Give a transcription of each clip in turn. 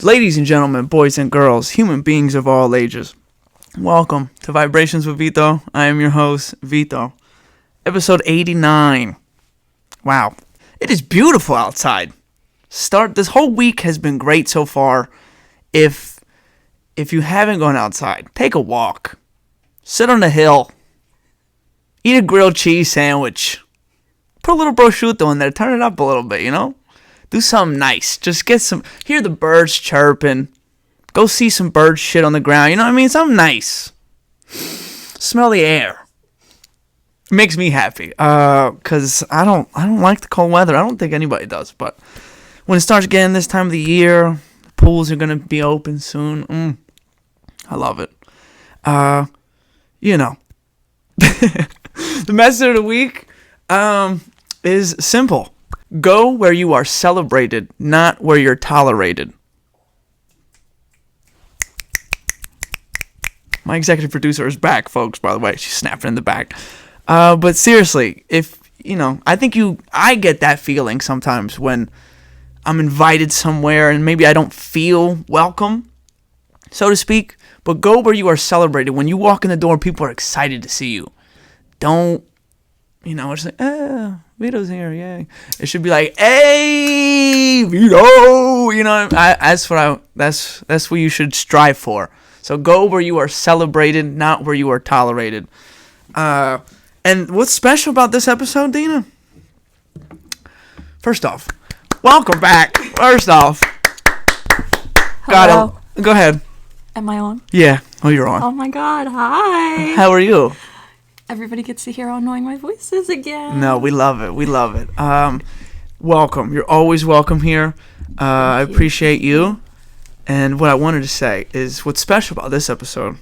Ladies and gentlemen, boys and girls, human beings of all ages, welcome to Vibrations with Vito. I am your host, Vito. Episode 89. Wow. It is beautiful outside. This whole week has been great so far. If you haven't gone outside, take a walk. Sit on a hill. Eat a grilled cheese sandwich. Put a little prosciutto in there. Turn it up a little bit, Do something nice. Just hear the birds chirping. Go see some bird shit on the ground. You know what I mean? Something nice. Smell the air. It makes me happy. Cause I don't like the cold weather. I don't think anybody does. But when it starts getting this time of the year, the pools are gonna be open soon. I love it. The message of the week is simple. Go where you are celebrated, not where you're tolerated. My executive producer is back, folks, by the way. She's snapping in the back. But seriously, I get that feeling sometimes when I'm invited somewhere and maybe I don't feel welcome, so to speak. But go where you are celebrated. When you walk in the door, people are excited to see you. Don't, it's like, Vito's here, yay. It should be like, hey, Vito, that's what you should strive for. So go where you are celebrated, not where you are tolerated. And what's special about this episode, Dina? First off, welcome back. First off, Hello. Go ahead. Am I on? Yeah. Oh, you're on. Oh my God! Hi. How are you? Everybody gets to hear how annoying my voice is again. No, we love it. We love it. Welcome. You're always welcome here. I appreciate you. And what I wanted to say is what's special about this episode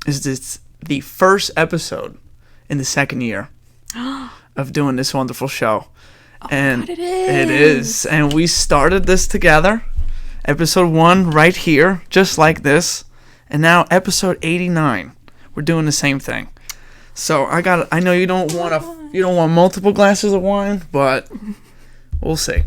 is it's the first episode in the second year of doing this wonderful show. And God, it is. It is. And we started this together. Episode 1 right here, just like this. And now episode 89. We're doing the same thing. So I know you don't want multiple glasses of wine, but we'll see.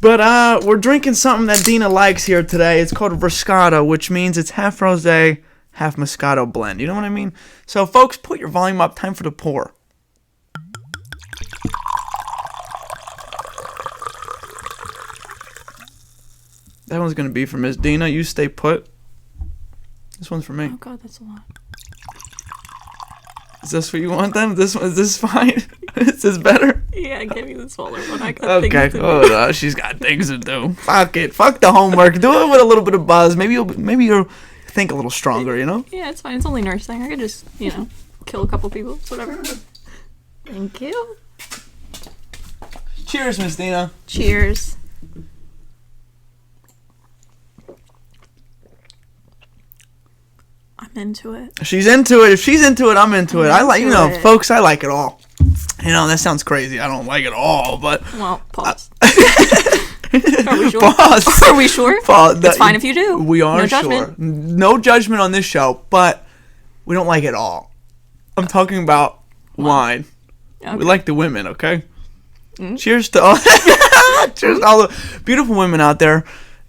But we're drinking something that Dina likes here today. It's called Roscato, which means it's half rosé, half Moscato blend. You know what I mean? So folks, put your volume up. Time for the pour. That one's gonna be for Miss Dina. You stay put. This one's for me. Oh God, that's a lot. Is this what you want then? Is this fine? Is this better? Yeah, give me the smaller one. I got Okay. things to Oh, no, she's got things to do. Fuck it. Fuck the homework. Do it with a little bit of buzz. Maybe you'll think a little stronger. Yeah, it's fine. It's only nursing. I could just kill a couple people. It's whatever. Thank you. Cheers, Miss Dina. Cheers. I'm into it. She's into it. If she's into it, I'm into it. I like, it. folks, I like it all. That sounds crazy. I don't like it all, but. Well, pause. Are we sure? Pause. Are we sure? Pause. It's fine if you do. We are no sure. Judgment. No judgment on this show, but we don't like it all. I'm talking about wine. Okay. We like the women, okay? Mm-hmm. Cheers to all. Cheers to all the beautiful women out there.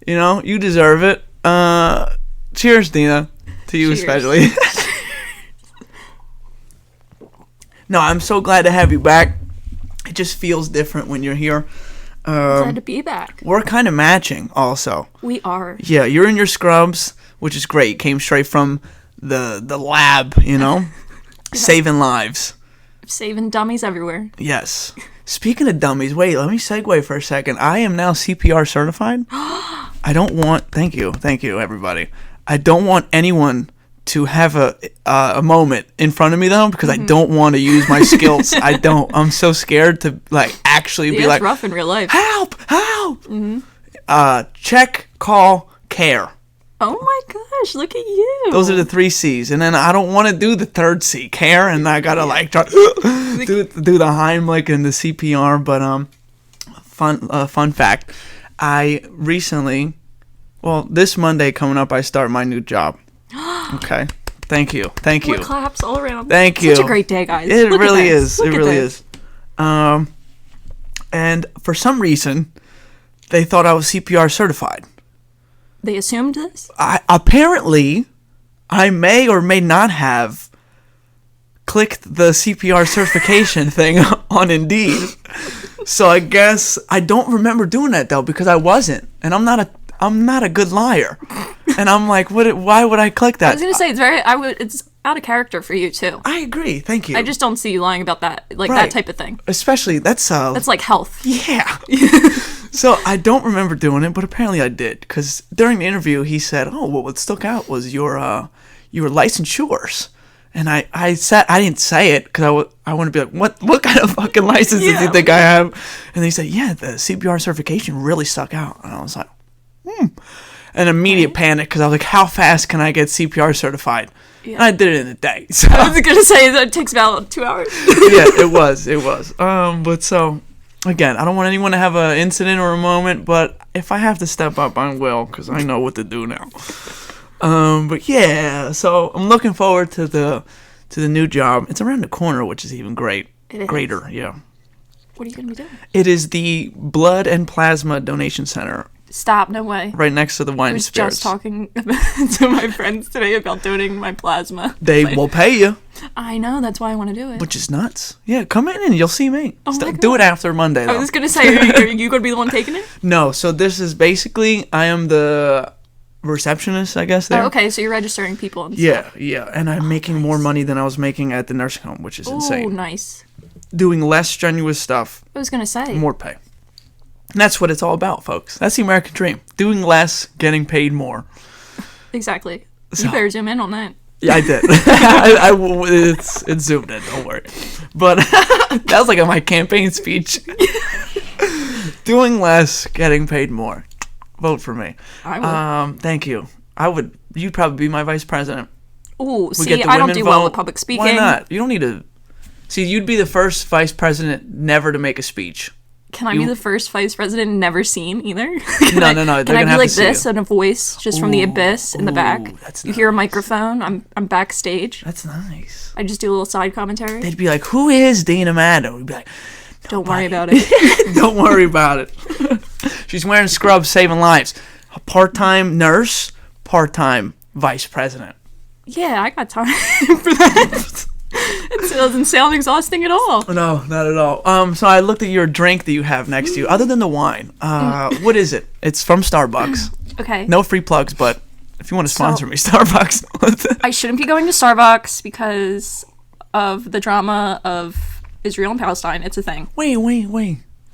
You deserve it. Cheers, Dina. To you especially. No, I'm so glad to have you back. It just feels different when you're here. Glad to be back. We're kind of matching also. We are. Yeah, you're in your scrubs, which is great. Came straight from the lab, Yeah. Saving lives. Saving dummies everywhere. Yes. Speaking of dummies, wait, let me segue for a second. I am now CPR certified. Thank you, everybody. I don't want anyone to have a moment in front of me though, because I don't want to use my skills. I'm so scared to actually be it's rough in real life. Help! Check, call, care. Oh my gosh, look at you. Those are the 3 C's. And then I don't want to do the third C, care, and I gotta try do the Heimlich and the CPR. But fun fact, I recently, this Monday coming up, I start my new job. Okay. Thank you. More claps all around. Thank you. Such a great day, guys. It really is. It really is. And for some reason, they thought I was CPR certified. They assumed this? Apparently, I may or may not have clicked the CPR certification thing on Indeed. So I guess I don't remember doing that though, because I wasn't, and I'm not a good liar. And I'm like, why would I click that? I was gonna say it's out of character for you too. I agree. Thank you. I just don't see you lying about that, like Right. that type of thing. Especially that's like health. Yeah. So I don't remember doing it, but apparently I did, because during the interview he said, "Oh, well, what stuck out was your licensures." And I said, I didn't say it because I want to be like, what kind of fucking license do you think I have? And he said, yeah, the CPR certification really stuck out. And I was like, An immediate panic, because I was like, how fast can I get CPR certified? Yeah. And I did it in a day. So. I was going to say that it takes about 2 hours. Yeah, it was. But so, again, I don't want anyone to have an incident or a moment, but if I have to step up, I will, because I know what to do now. But yeah, so I'm looking forward to the new job. It's around the corner, which is even greater. Yeah. What are you gonna be doing? It is the Blood and Plasma Donation Center. Stop! No way. Right next to the Wine I was Spirits. just talking to my friends today about donating my plasma. They will pay you. I know. That's why I want to do it. Which is nuts. Yeah, come in and you'll see me. Oh my God. Do it after Monday, though. I was gonna say, are you gonna be the one taking it? No. So this is basically, I am the receptionist, I guess, there. Oh, okay, so you're registering people and stuff. Yeah, and I'm making more money than I was making at the nursing home, which is insane. Oh, nice. Doing less strenuous stuff. I was gonna say. More pay. And that's what it's all about, folks. That's the American dream. Doing less, getting paid more. Exactly. So, you better zoom in on that. Yeah, I did. It's zoomed in, don't worry. But that was like my campaign speech. Doing less, getting paid more. Vote for me. I would. Thank you. You'd probably be my vice president. Ooh, see, I don't do well with public speaking. Why not? You don't need to. See, you'd be the first vice president never to make a speech. Can I be the first vice president never seen either? No. Can I be like this and a voice just from the abyss in the back? That's you hear a microphone. I'm backstage. That's nice. I just do a little side commentary. They'd be like, "Who is Dana Maddow?" We'd be like, "Don't worry about it. Don't worry about it." She's wearing scrubs, saving lives. A part-time nurse, part-time vice president. Yeah, I got time for that. It doesn't sound exhausting at all. No, not at all. So I looked at your drink that you have next to you. Other than the wine, what is it? It's from Starbucks. Okay. No free plugs, but if you want to sponsor me, Starbucks. I shouldn't be going to Starbucks because of the drama of Israel and Palestine. It's a thing. Wait.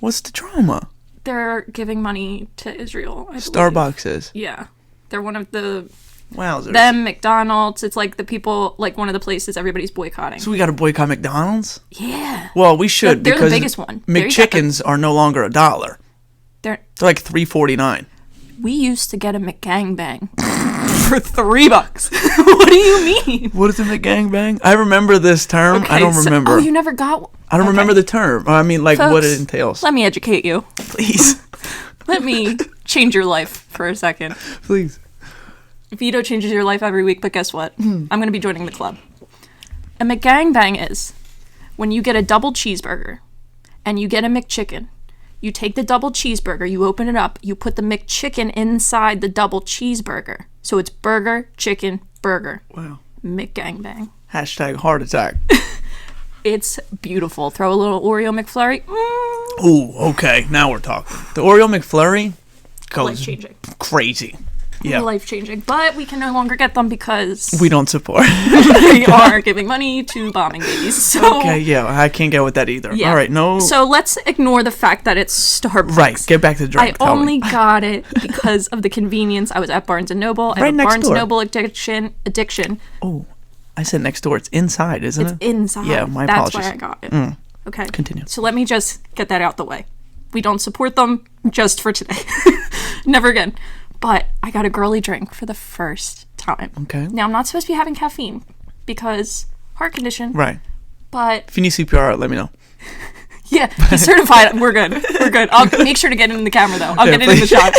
What's the drama? They're giving money to Israel, I believe. Starbucks is? Yeah. They're one of the... Wowzers. Them, McDonald's. It's like the people, like one of the places everybody's boycotting. So we got to boycott McDonald's? Yeah. Well, we should, they're because the biggest one. McChickens are no longer $1. They're like $3.49. We used to get a McGangbang for $3. What do you mean? What is a McGangbang? I remember this term. Okay, I don't remember. Oh, you never got one? I don't remember the term. I mean, like, Folks, what it entails. Let me educate you. Please. Let me change your life for a second. Please. Vito changes your life every week, but guess what? I'm going to be joining the club. A McGangbang is when you get a double cheeseburger and you get a McChicken. You take the double cheeseburger, you open it up, you put the McChicken inside the double cheeseburger. So it's burger, chicken, burger. Wow. McGangbang. Hashtag heart attack. It's beautiful. Throw a little Oreo McFlurry. Ooh, okay. Now we're talking. The Oreo McFlurry goes Life-changing. Crazy. Yeah. Life-changing. But we can no longer get them because... we don't support. we are giving money to bombing babies. So... Okay, yeah. I can't get with that either. Yeah. All right, no... So let's ignore the fact that it's Starbucks. Right, get back to the drink. I only got it because of the convenience. I was at Barnes & Noble. I right have next Barnes door. Noble addiction. Oh, I said next door. It's inside, isn't it? It's inside. Yeah, my apologies. apologies. That's why I got it. Okay. Continue. So let me just get that out the way. We don't support them just for today. Never again. But I got a girly drink for the first time. Okay. Now, I'm not supposed to be having caffeine because heart condition. Right. But... if you need CPR, let me know. Yeah, he's certified. We're good. We're good. I'll make sure to get it in the camera, though. I'll get it in the shot.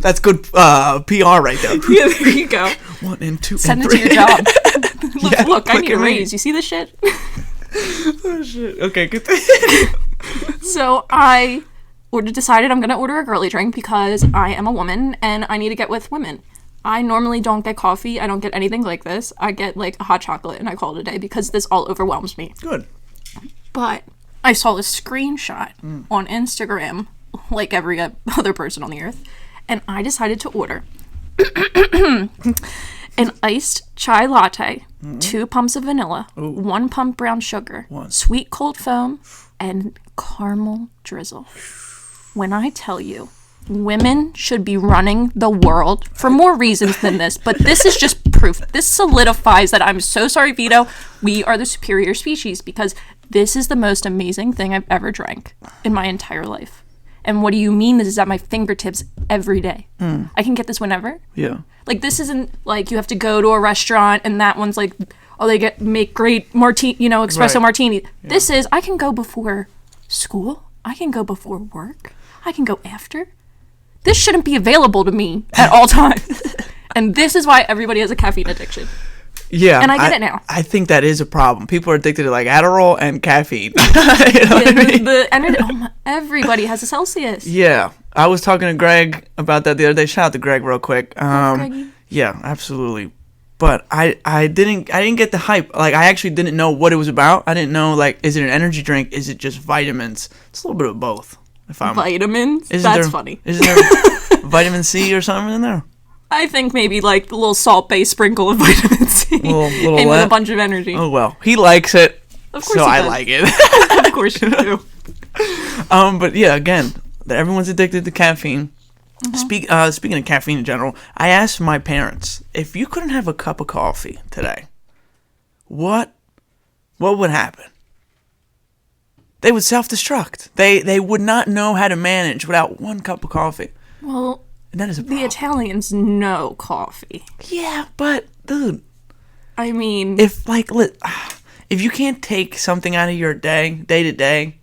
That's good PR right there. Yeah, there you go. 1 and 2 Send and it 3. to your job. Yeah, look, I need a at me. raise. You see this shit? Oh, shit. Okay, good. So I decided I'm going to order a girly drink because I am a woman and I need to get with women. I normally don't get coffee. I don't get anything like this. I get like a hot chocolate and I call it a day because this all overwhelms me. Good. But I saw a screenshot on Instagram, like every other person on the earth, and I decided to order an iced chai latte, 2 pumps of vanilla, 1 pump brown sugar, sweet cold foam, and caramel drizzle. When I tell you, women should be running the world for more reasons than this, but this is just proof. This solidifies that I'm so sorry, Vito. We are the superior species because this is the most amazing thing I've ever drank in my entire life. And what do you mean this is at my fingertips every day? I can get this whenever. Yeah. Like, this isn't like you have to go to a restaurant and that one's like, oh, they make great martini, espresso martini. Yeah. This is, I can go before school. I can go before work. I can go after. This shouldn't be available to me at all times. And this is why everybody has a caffeine addiction. Yeah. And I get it now. I think that is a problem. People are addicted to like Adderall and caffeine. You know what I mean? The energy, everybody has a Celsius. Yeah. I was talking to Greg about that the other day. Shout out to Greg real quick. Yeah, absolutely. But I didn't get the hype. Like, I actually didn't know what it was about. I didn't know, like, is it an energy drink? Is it just vitamins? It's a little bit of both. Vitamins? That's funny. Isn't there vitamin C or something in there? I think maybe like a little salt-based sprinkle of vitamin C little and with a bunch of energy. Oh, well. He likes it, of course so I like it. Of course you do. But yeah, again, everyone's addicted to caffeine. Speaking of caffeine in general, I asked my parents, if you couldn't have a cup of coffee today, what would happen? They would self-destruct. They would not know how to manage without 1 cup of coffee. Well, and that is a problem. The Italians know coffee. Yeah, but dude, I mean, if you can't take something out of your day to day,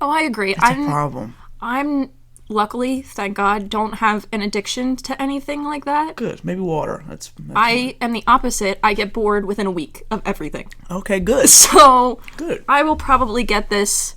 oh, I agree. That's a problem. I'm luckily, thank God, don't have an addiction to anything like that. Good. Maybe water. That's I am the opposite. I get bored within a week of everything. Okay, good. So good. I will probably get this.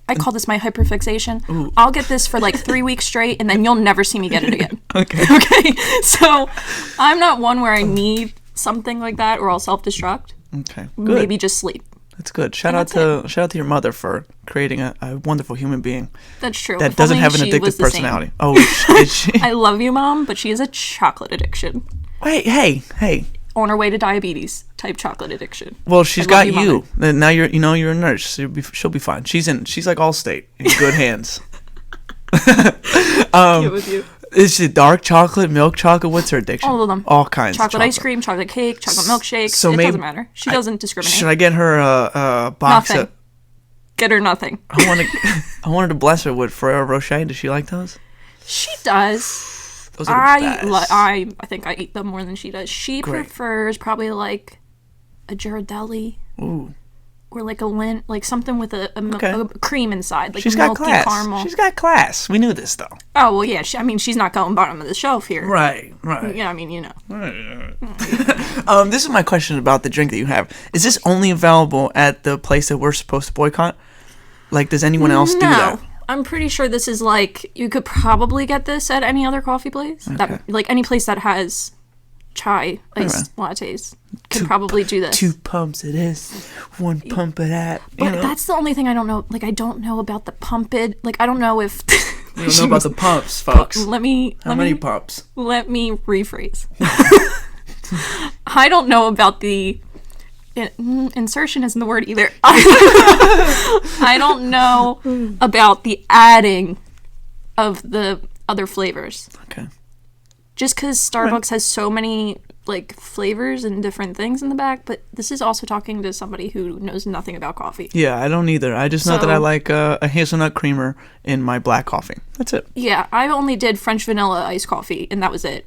I call this my hyperfixation. Ooh. I'll get this for like 3 weeks straight, and then you'll never see me get it again. Okay. Okay. So I'm not one where I need something like that, or I'll self-destruct. Okay. Good. Maybe just sleep. That's good. Shout out to your mother for creating a wonderful human being. That's true. That doesn't have an addictive personality. Oh, is she? I love you, Mom, but she has a chocolate addiction. Wait, hey. On her way to diabetes type chocolate addiction. Well, she's got you. And now you're a nurse. So she'll be fine. She's like Allstate in good hands. With you. Is it dark chocolate, milk chocolate? What's her addiction? All of them. All kinds. Chocolate ice cream, chocolate cake, chocolate milkshake. So it doesn't matter. She doesn't discriminate. Should I get her a box nothing. of? Get her nothing. I wanted to bless her with Ferrero Rocher. Does she like those? She does. Those are the best. I think I eat them more than she does. She prefers probably like a Ghirardelli. Ooh. Or like a Lindt, like something with a cream inside, like she's got milky class. caramel. She's got class. We knew this though. Oh well, yeah. She's not going bottom of the shelf here. Right. Yeah, I mean, you know. Right. This is my question about the drink that you have. Is this only available at the place that we're supposed to boycott? Like, does anyone else do that? I'm pretty sure this is like you could probably get this at any other coffee place. Okay. Like any place that has chai iced lattes can probably do this. 2 pumps of this, 1 pump of that. But that's the only thing I don't know. Like, I don't know about the pumped. Like, I don't know if... You don't know about the pumps, folks. How many pumps? Let me rephrase. I don't know about the... insertion isn't the word either. I don't know about the adding of the other flavors. Okay. Just because Starbucks has so many like flavors and different things in the back, but this is also talking to somebody who knows nothing about coffee. Yeah, I don't either. I just know that I like a hazelnut creamer in my black coffee. That's it. Yeah, I only did French vanilla iced coffee, and that was it.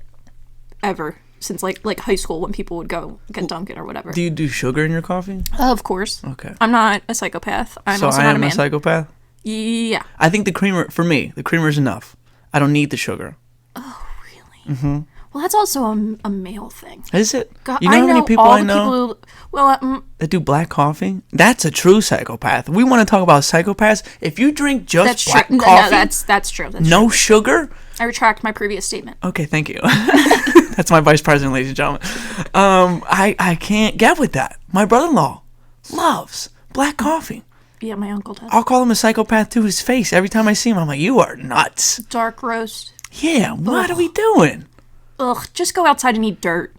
Ever since like high school when people would go get Dunkin' or whatever. Do you do sugar in your coffee? Of course. Okay. I'm not a psychopath. I'm also not a man. So I am a psychopath? Yeah. I think the creamer is enough. I don't need the sugar. Oh, really? Mm-hmm. Well, that's also a male thing. Is it? God, You know how many people all I the know well, that do black coffee? That's a true psychopath. We want to talk about psychopaths. If you drink just that's black true. coffee, No, that's true. That's no true. sugar. I retract my previous statement. Okay, thank you. That's my vice president, ladies and gentlemen. I can't get with that. My brother-in-law loves black coffee. Yeah, my uncle does. I'll call him a psychopath to his face every time I see him. I'm like, you are nuts. Dark roast. Yeah, what are we doing? Ugh, just go outside and eat dirt.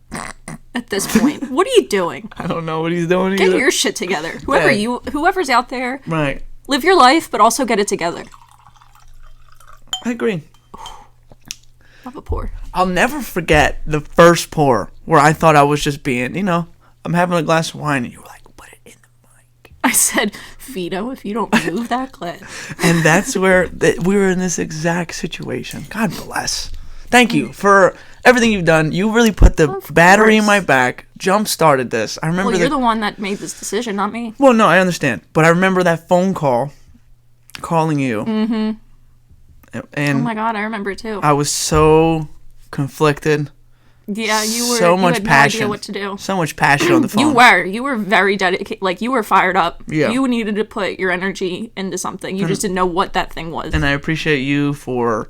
At this point, what are you doing? I don't know what he's doing Get either. your shit together. Yeah. Whoever's out there, Right. live your life, but also get it together. I agree. Have a pour. I'll never forget the first pour where I thought I was just being, I'm having a glass of wine and you were like, put it in the mic. I said, Vito, if you don't move that glass. And that's where we were in this exact situation. God bless. Thank you for everything you've done. You really put the battery in my back, jump-started this. I remember Well, you're the one that made this decision, not me. Well, no, I understand. But I remember that phone call, calling you. Mm-hmm. And Oh my God, I remember it too. I was so conflicted. Yeah, you were. So you much had passion. No idea what to do. So much passion on the phone. You were very dedicated. Like, you were fired up. Yeah. You needed to put your energy into something. You just didn't know what that thing was. And I appreciate you for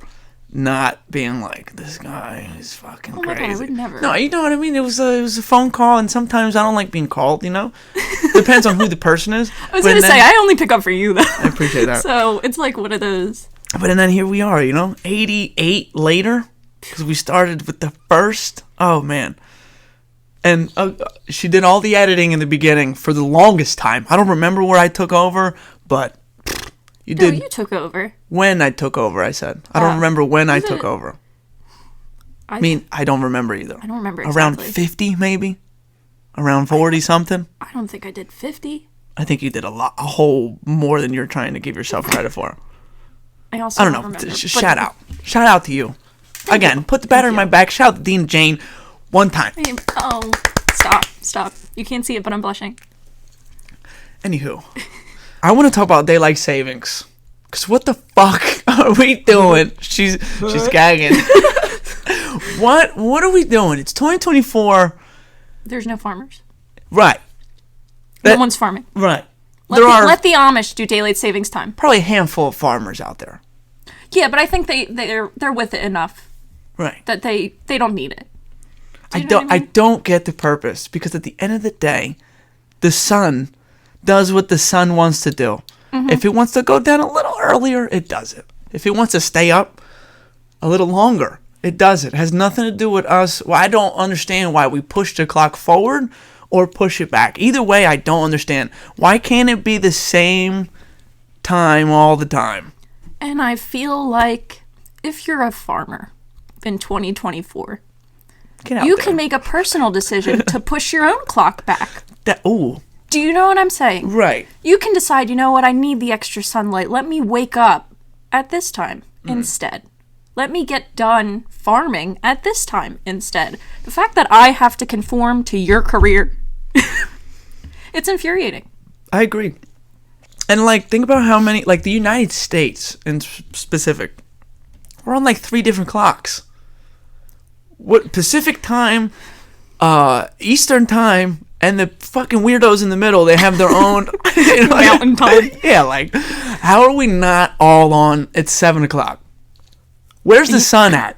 not being like, this guy is fucking my crazy. God, I would never. No, you know what I mean? It was a phone call, and sometimes I don't like being called, Depends on who the person is. I was going to say, I only pick up for you, though. I appreciate that. So, it's like one of those. But then here we are, 88 later, because we started with the first. Oh, man. And she did all the editing in the beginning for the longest time. I don't remember where I took over, but you did. No, you took over. When I took over, I said. I don't remember when I took over. I mean, I don't remember either. I don't remember Around exactly. 50, maybe? Around 40 something? I don't think I did 50. I think you did a whole more than you're trying to give yourself credit for. I also I don't know. remember. Shout out. Shout out to you. Again, put the battery in my back. Shout out to Dean and Jane one time. Oh, stop. You can't see it, but I'm blushing. Anywho, I want to talk about daylight savings. Because what the fuck are we doing? She's gagging. What are we doing? It's 2024. There's no farmers. Right. No one's farming. Right. Let the Amish do daylight savings time. Probably a handful of farmers out there. Yeah, but I think they're with it enough. Right. That they don't need it. I don't get the purpose, because at the end of the day, the sun does what the sun wants to do. Mm-hmm. If it wants to go down a little earlier, it does it. If it wants to stay up a little longer, it does it. It has nothing to do with us. Well, I don't understand why we push the clock forward or push it back. Either way, I don't understand. Why can't it be the same time all the time? And I feel like if you're a farmer in 2024, you can make a personal decision to push your own clock back. Do you know what I'm saying? Right. You can decide, you know what, I need the extra sunlight. Let me wake up at this time instead. Let me get done farming at this time instead. The fact that I have to conform to your career, it's infuriating. I agree. And, think about how many, the United States in specific, we're on, 3 different clocks. What, Pacific time, Eastern time, and the fucking weirdos in the middle, they have their own... Mountain time. Yeah, how are we not all on at 7 o'clock? Where's the sun at?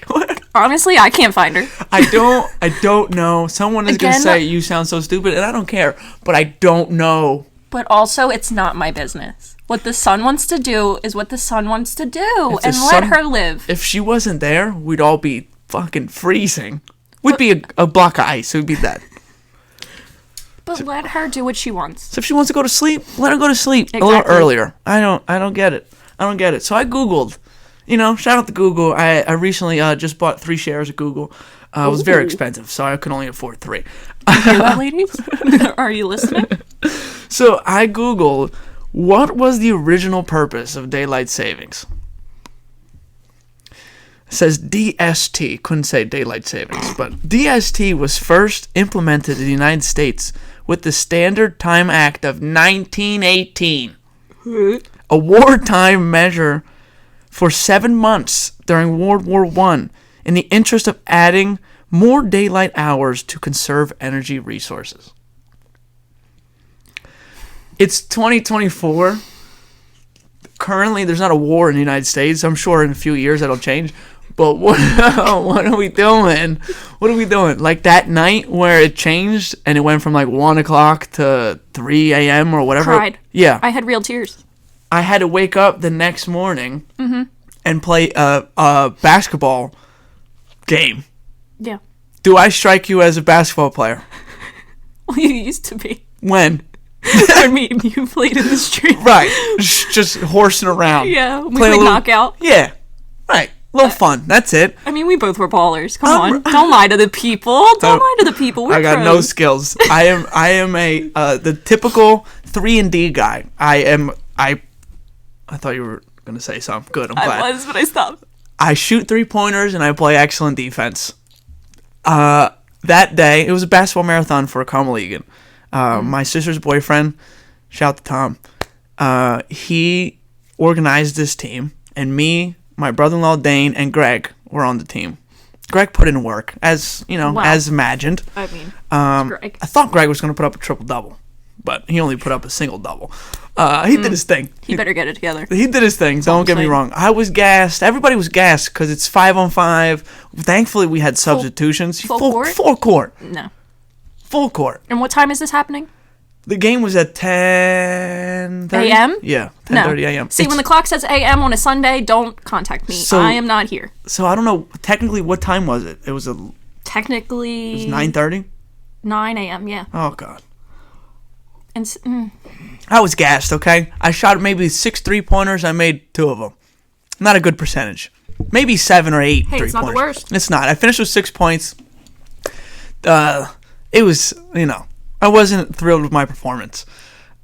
What? Honestly, I can't find her. I don't know. Someone is going to say, you sound so stupid, and I don't care, but I don't know. But also, it's not my business. What the sun wants to do is what the sun wants to do, and let her live. If she wasn't there, we'd all be fucking freezing. We'd be a block of ice. It would be that. But let her do what she wants. So if she wants to go to sleep, let her go to sleep a little earlier. I don't get it. So I Googled. Shout out to Google. I recently just bought 3 shares of Google. It was very expensive, so I could only afford 3. You hear that, ladies? Are you listening? So I Googled, what was the original purpose of daylight savings? It says DST. Couldn't say daylight savings, but DST was first implemented in the United States with the Standard Time Act of 1918. A wartime measure for 7 months during World War I in the interest of adding more daylight hours to conserve energy resources. It's 2024. Currently, there's not a war in the United States. I'm sure in a few years that'll change. But what are we doing? What are we doing? Like that night where it changed and it went from like 1 o'clock to 3 a.m. or whatever. Cried. Yeah. I had real tears. I had to wake up the next morning and play a basketball game. Yeah. Do I strike you as a basketball player? Well, you used to be. When? I mean, you played in the street. Right. Just horsing around. Yeah, we Play a played little- knockout. Yeah. Right. A little fun. That's it. I mean, we both were ballers. Come on. Don't lie to the people. Don't lie to the people. We're I got pros. no skills. I am the typical 3-and-D guy. I thought you were going to say something. Good. I'm glad. I was, but I stopped. I shoot 3-pointers and I play excellent defense. That day, it was a basketball marathon for a Carmeligan. My sister's boyfriend, shout to Tom, he organized this team, and me, my brother-in-law Dane, and Greg were on the team. Greg put in work, as you know, Wow. as imagined. I mean, Greg. I thought Greg was going to put up a triple-double, but he only put up a single-double. He did his thing. He better get it together. He did his thing. Don't get me saying. wrong. I was gassed. Everybody was gassed because it's 5-on-5. Thankfully, we had substitutions. full court? Full court. No. Full court. And what time is this happening? The game was at 10:30 a.m.? Yeah, No. 10:30 a.m. See, when the clock says a.m. on a Sunday, don't contact me. So- I am not here. So I don't know. Technically, what time was it? It was Technically, 9:30. 9 a.m., yeah. Oh God. And I was gassed. Okay, I shot maybe 6 3-pointers. I made 2 of them. Not a good percentage. Maybe 7 or 8 Hey, three-pointers. it's not the worst. It's not. I finished with 6 points. It was, I wasn't thrilled with my performance.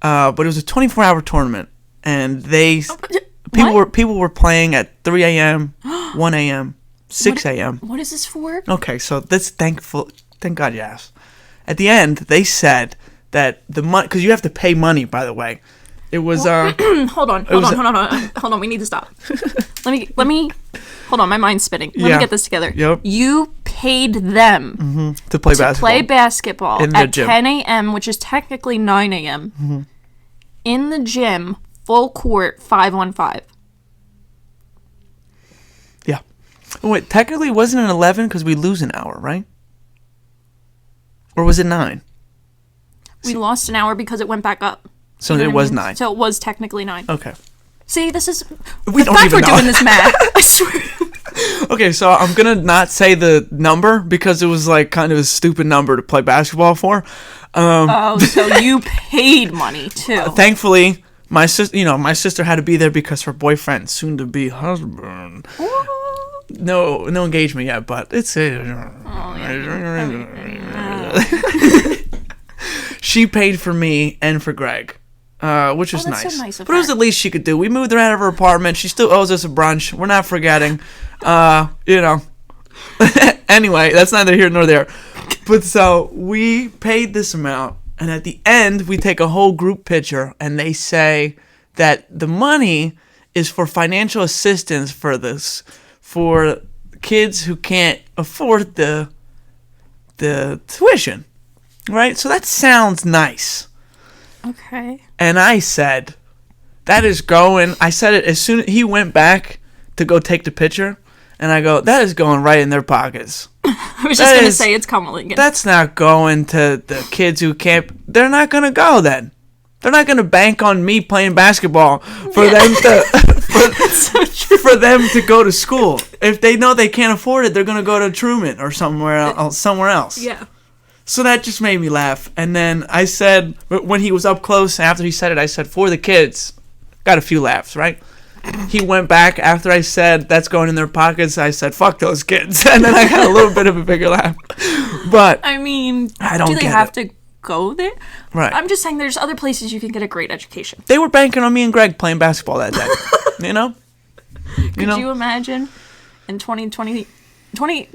But it was a 24-hour tournament, and people were playing at 3 a.m., 1 a.m., 6 a.m. what is this for? Okay, so that's thank God you asked. At the end, they said that the money, because you have to pay money, by the way. It was Hold on. We need to stop. Let me. Hold on, my mind's spinning. Let Yeah. me get this together. Yep. You paid them to play to basketball. play basketball In the at gym. 10 a.m., which is technically 9 a.m. In the gym, full court, 5-on-5. Yeah. Wait, technically, wasn't it 11 because we lose an hour, right? Or was it 9? We lost an hour because it went back up. So You know it what I was mean? 9. So it was technically 9. Okay. See, this is. We don't fact even we're know. doing this math. I swear. Okay, so I'm gonna not say the number because it was like kind of a stupid number to play basketball for. Oh, so you paid money too. Thankfully, my sister had to be there because her boyfriend, soon to be husband. No engagement yet, but it's. She paid for me and for Greg, which was that's so nice. nice of But it was her. the least she could do. We moved her out of her apartment. She still owes us a brunch. We're not forgetting. Anyway, that's neither here nor there. But so we paid this amount, and at the end, we take a whole group picture, and they say that the money is for financial assistance for kids who can't afford the tuition, right? So that sounds nice. Okay. And I said, I said it as soon as he went back to go take the picture, and I go, that is going right in their pockets. I was just going to say it's Cumberland. That's not going to the kids who can't, they're not going to go then. They're not going to bank on me playing basketball for them to so true. for them to go to school. If they know they can't afford it, they're going to go to Truman or somewhere else. Yeah. So that just made me laugh. And then I said, when he was up close, after he said it, I said, for the kids. Got a few laughs, right? He went back after I said, that's going in their pockets. I said, fuck those kids. And then I got a little bit of a bigger laugh. But I mean, I don't do they get have it. to go there? Right. I'm just saying there's other places you can get a great education. They were banking on me and Greg playing basketball that day. You know? Could you imagine in 2020,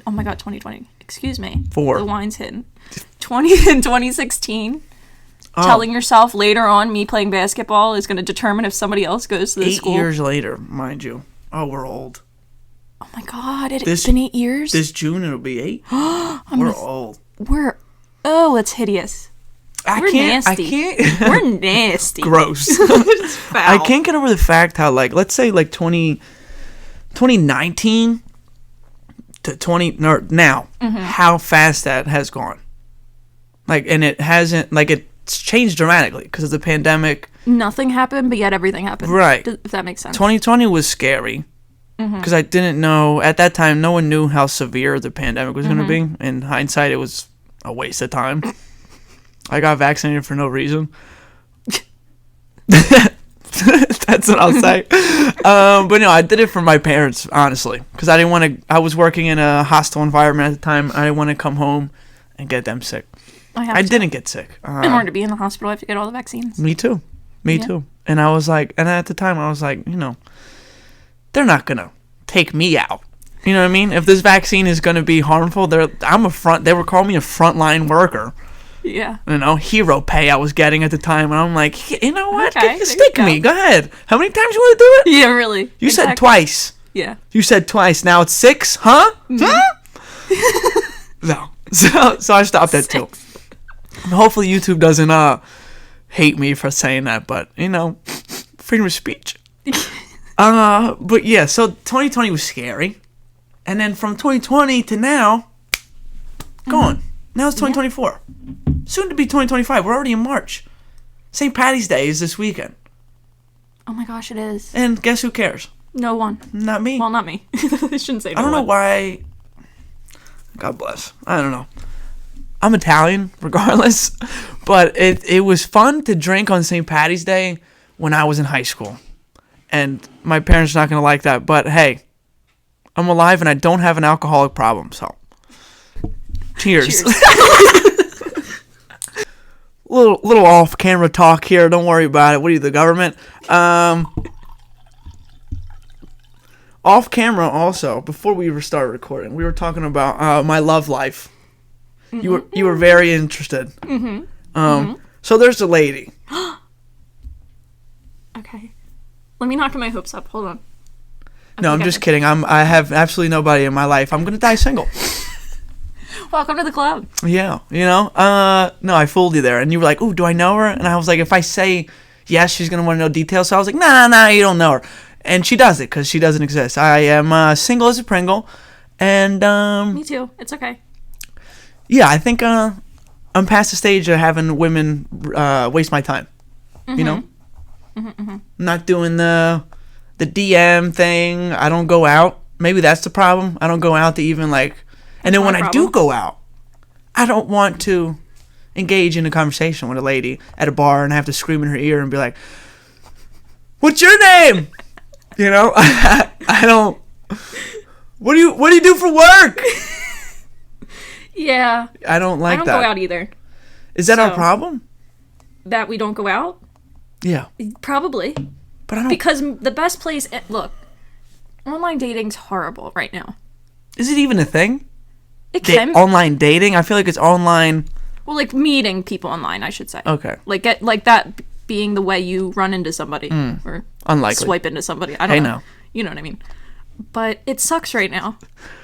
oh my God, 2020, excuse me. Four. The wine's hidden. In 2016, telling yourself later on me playing basketball is going to determine if somebody else goes to this 8 school. years later, mind you. Oh, we're old. Oh my God, it's This- been 8 years? This June it'll be 8. We're old. Oh, that's hideous. We're nasty. I can't. We're nasty. Gross. It's foul. I can't get over the fact how, like, let's say, like, 2019 to 20, no, now, how fast that has gone. Like, and it hasn't, like, it's changed dramatically because of the pandemic. Nothing happened, but yet everything happened. Right. If that makes sense. 2020 was scary because I didn't know, at that time, no one knew how severe the pandemic was going to be. In hindsight, it was a waste of time. I got vaccinated for no reason. That's what I'll say. But no, I did it for my parents, honestly, because I didn't want to. I was working in a hostile environment at the time. I didn't want to come home and get them sick. I didn't get sick. In order to be in the hospital, I have to get all the vaccines. Me too. Me too. And I was like, and at the time, I was like, they're not gonna take me out. You know what I mean? If this vaccine is gonna be harmful, they were calling me a frontline worker. Yeah. Hero pay I was getting at the time, and I'm like, you know what? Okay, Stick me. Go ahead. How many times you want to do it? Yeah, really. You said twice. Yeah. You said twice. Now it's 6, huh? Huh? No. So I stopped at 2. Hopefully YouTube doesn't hate me for saying that, but freedom of speech. But yeah, so 2020 was scary, and then from 2020 to now, gone. Now it's 2024. Soon to be 2025. We're already in March. St. Patty's Day is this weekend. Oh my gosh, it is. And guess who cares? No one. Not me. Well, not me. I shouldn't say no I don't know one. why. God bless. I don't know. I'm Italian, regardless. But it was fun to drink on St. Patty's Day when I was in high school. And my parents are not going to like that. But hey, I'm alive and I don't have an alcoholic problem. So, cheers. little off-camera talk here. Don't worry about it. What are you, the government? Off-camera also, before we started recording, we were talking about my love life. You were very interested. So there's a lady. Okay. Let me knock my hopes up. Hold on. No, I'm just kidding. I have absolutely nobody in my life. I'm gonna die single. Welcome to the club. Yeah, no, I fooled you there, and you were like, "Ooh, do I know her?" And I was like, "If I say yes, she's gonna want to know details." So I was like, "Nah, you don't know her," and she does it because she doesn't exist. I am single as a Pringle, and Me too. It's okay. yeah, I think I'm past the stage of having women waste my time. Not doing the DM thing. I don't go out. Maybe that's the problem. I don't go out to even like. And then when I do go out, I don't want to engage in a conversation with a lady at a bar and have to scream in her ear and be like, "What's your name?" I don't. What do you do for work? Yeah. I don't like that. I don't go out either. Is that our problem? That we don't go out? Yeah. Probably. But I don't. Because the best place. Look, online dating's horrible right now. Is it even a thing? It can. Online dating? I feel like it's online. Well, like meeting people online, I should say. Okay. Like that being the way you run into somebody or Unlikely. swipe into somebody. I don't know. No. You know what I mean? But it sucks right now.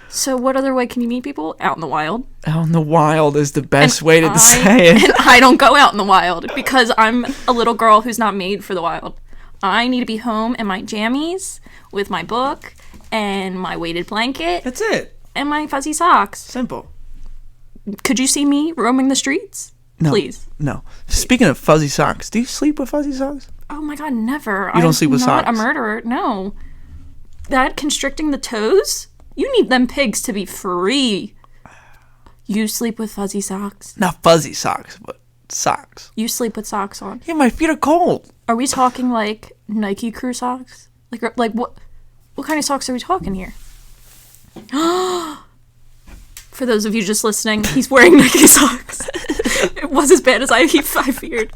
So what other way can you meet people? Out in the wild. Out in the wild is the best way to say it. And I don't go out in the wild because I'm a little girl who's not made for the wild. I need to be home in my jammies with my book and my weighted blanket. That's it. And my fuzzy socks. Simple. Could you see me roaming the streets? No. Please. No. Speaking of fuzzy socks, do you sleep with fuzzy socks? Oh my God, never. You don't sleep with socks? I'm socks? not a murderer. No. That constricting the toes? You need them pigs to be free. You sleep with fuzzy socks? Not fuzzy socks, but socks. You sleep with socks on? Yeah, my feet are cold. Are we talking like Nike Crew socks? Like what kind of socks are we talking here? For those of you just listening, he's wearing Nike socks. It was as bad as I feared.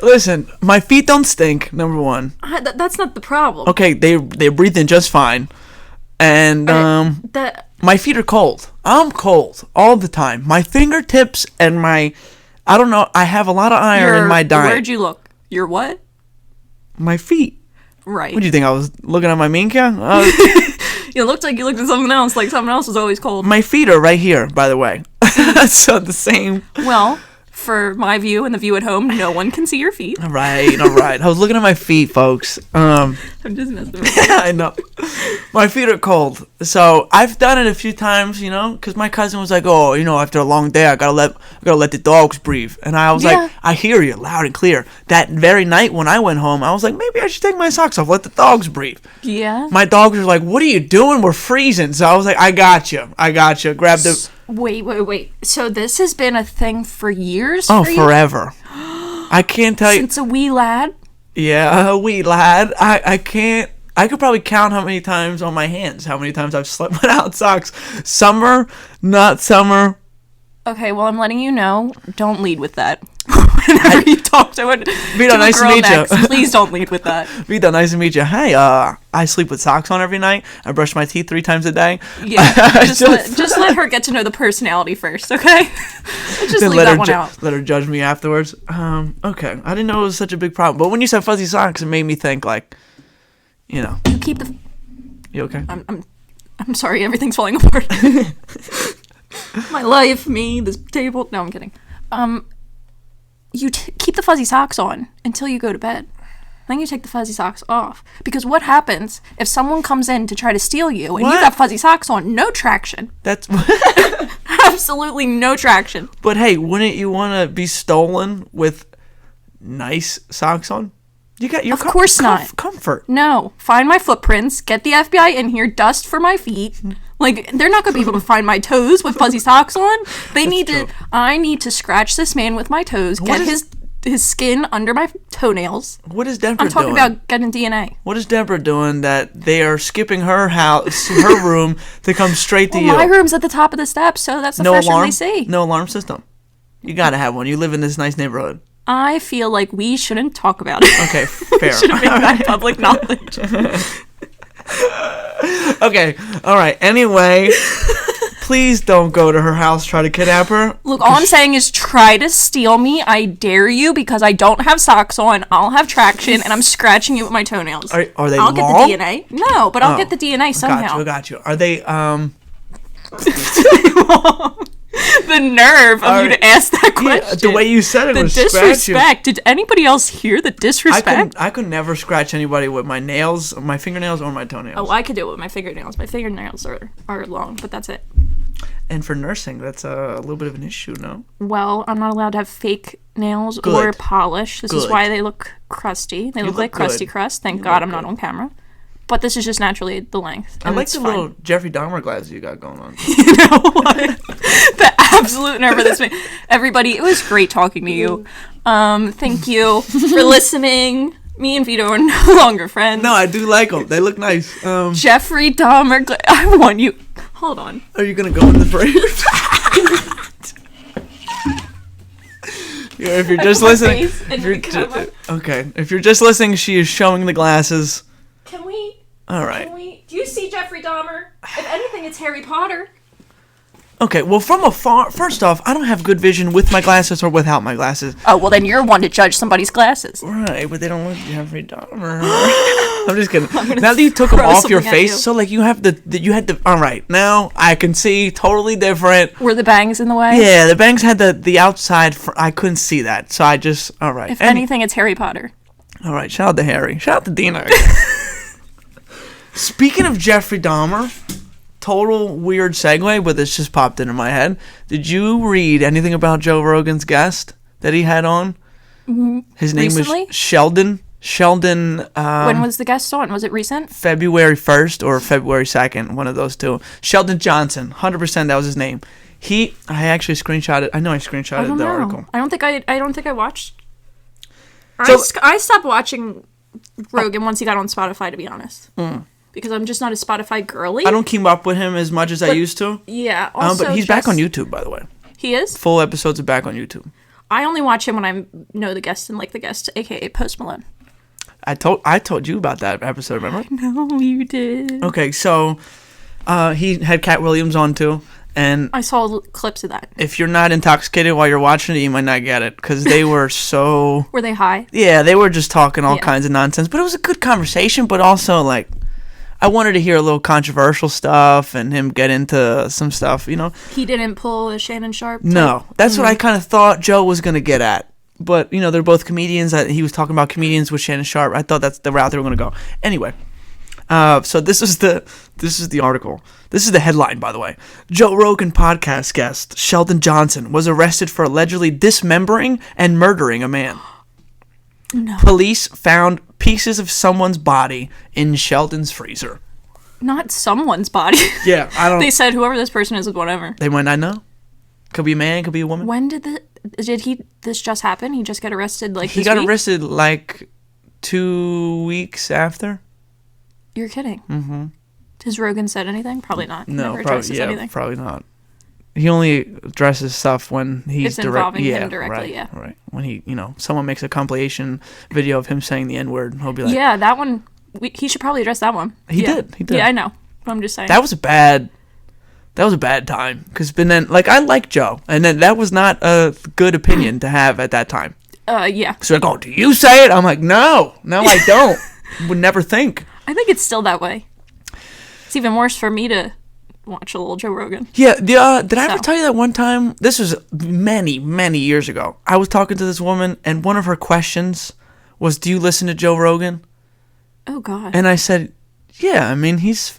Listen, my feet don't stink, number one. That's not the problem. Okay, they breathe in just fine. And my feet are cold. I'm cold all the time. My fingertips and I don't know, I have a lot of iron in my diet. Where'd you look? Your what? My feet. Right. What do you think? I was looking at my mink cat? You looked like you looked at something else, like something else was always cold. My feet are right here, by the way. So the same. Well, for my view and the view at home, no one can see your feet. All right. I was looking at my feet, folks. I'm just messing with you. I know. My feet are cold. So I've done it a few times, because my cousin was like, oh, after a long day, I gotta let the dogs breathe. And I was like, I hear you loud and clear. That very night when I went home, I was like, maybe I should take my socks off, let the dogs breathe. Yeah. My dogs were like, what are you doing? We're freezing. So I was like, I got you. Grab the... Wait. So this has been a thing for years? Oh, for you? forever. I can't tell you. Since a wee lad? Yeah, a wee lad. I can't. I could probably count how many times on my hands, how many times I've slept without socks. Summer, not summer. Okay, well, I'm letting you know, don't lead with that. Whenever you talk to Vito, nice to meet you. Please don't lead with that. Vito, nice to meet you. Hey, I sleep with socks on every night. I brush my teeth 3 times a day. Yeah, just let her get to know the personality first, okay? Just leave that one out. Let her judge me afterwards. Okay, I didn't know it was such a big problem. But when you said fuzzy socks, it made me think, like, You keep the... You okay? I'm sorry, everything's falling apart. My life, me, this table... No, I'm kidding. You keep the fuzzy socks on until you go to bed. Then you take the fuzzy socks off. Because what happens if someone comes in to try to steal you and you got fuzzy socks on? No traction. That's... Absolutely no traction. But hey, wouldn't you want to be stolen with nice socks on? You got your... Of course not. Comfort. No. Find my footprints. Get the FBI in here. Dust for my feet. Like, they're not going to be able to find my toes with fuzzy socks on. I need to scratch this man with my toes, get his skin under my toenails. What is Deborah doing? I'm talking about getting DNA. What is Deborah doing that they are skipping her house, her room, to come straight to you? My room's at the top of the steps, so that's the first room they see. No alarm system. You got to have one. You live in this nice neighborhood. I feel like we shouldn't talk about it. Okay, fair. Shouldn't make that public knowledge. Okay, all right. Anyway, please don't go to her house, try to kidnap her. Look, all I'm saying is try to steal me. I dare you, because I don't have socks on. I'll have traction, and I'm scratching you with my toenails. Are they I'll long? get the DNA. No, but I'll get the DNA somehow. Got you. Are they, The nerve of you to ask that question. Yeah, the way you said it was disrespect. Did anybody else hear the disrespect? I could never scratch anybody with my nails, my fingernails, or my toenails. Oh, I could do it with my fingernails. My fingernails are long, but that's it. And for nursing, that's a little bit of an issue, no? Well, I'm not allowed to have fake nails or polish. This is why they look crusty. They look like crusty crust. Thank God I'm not on camera. But this is just naturally the length. I like the little Jeffrey Dahmer glasses you got going on. You know what? The absolute nerve of this man. Everybody, it was great talking to you. Thank you for listening. Me and Vito are no longer friends. No, I do like them. They look nice. Jeffrey Dahmer. I want you. Hold on. Are you going to go in the frame? Yeah, if you're just listening. If you're just listening, she is showing the glasses. Can we? All right. Do you see Jeffrey Dahmer? If anything, it's Harry Potter. Okay, well, from afar, first off, I don't have good vision with my glasses or without my glasses. Oh, well, then you're one to judge somebody's glasses. Right, but they don't look Jeffrey Dahmer. I'm just kidding. Now that you took them off your face, so, like, you had the, all right, now I can see totally different. Were the bangs in the way? Yeah, the bangs had the outside, I couldn't see that, so I just, all right. If anything, it's Harry Potter. All right, shout out to Harry. Shout out to Dina. Speaking of Jeffrey Dahmer, total weird segue, but this just popped into my head. Did you read anything about Joe Rogan's guest that he had on? His name Recently? was Sheldon. When was the guest on? Was it recent? February 1st or February 2nd, one of those two. Sheldon Johnson, 100% that was his name. I actually screenshotted. I know I screenshotted the article. I don't think I watched. I stopped watching Rogan once he got on Spotify, to be honest. Because I'm just not a Spotify girly. I don't keep up with him as much as I used to. Yeah. Also, but he's back on YouTube, by the way. He is? Full episodes are back on YouTube. I only watch him when I know the guest and like the guest, a.k.a. Post Malone. I told you about that episode, remember? No, you did. Okay, so he had Cat Williams on too. And I saw clips of that. If you're not intoxicated while you're watching it, you might not get it. Because they were so... Were they high? Yeah, they were just talking all kinds of nonsense. But it was a good conversation, but also, like... I wanted to hear a little controversial stuff and him get into some stuff, you know. He didn't pull a Shannon Sharp type? No, that's what I kind of thought Joe was going to get at. But, you know, they're both comedians. He was talking about comedians with Shannon Sharp. I thought that's the route they were going to go. Anyway, so this is the article. This is the headline, by the way. Joe Rogan podcast guest Sheldon Johnson was arrested for allegedly dismembering and murdering a man. No. Police found pieces of someone's body in Sheldon's freezer. Not someone's body. Yeah, I don't... They said whoever this person is whatever. They might not know. Could be a man, could be a woman. When did this just happen? He just got arrested like He this week? arrested like 2 weeks after. You're kidding. Mm-hmm. Has Rogan said anything? Probably not. No, Never probably, anything. probably not. He only addresses stuff when he's It's involving him directly, right, yeah. Right. When he, you know, someone makes a compilation video of him saying the N-word, he'll be like... Yeah, that one, he should probably address that one. He Yeah. did. Yeah, I know. But I'm just saying. That was a bad time. Because then, like, I like Joe. And then that was not a good opinion to have at that time. Yeah. So like, oh, do you say it? I'm like, no, I don't. Would never think. I think it's still that way. It's even worse for me to watch a little Joe Rogan. Yeah, did I ever tell you that one time? This was many, many years ago. I was talking to this woman, and one of her questions was, do you listen to Joe Rogan? Oh, God. And I said, yeah, I mean, he's,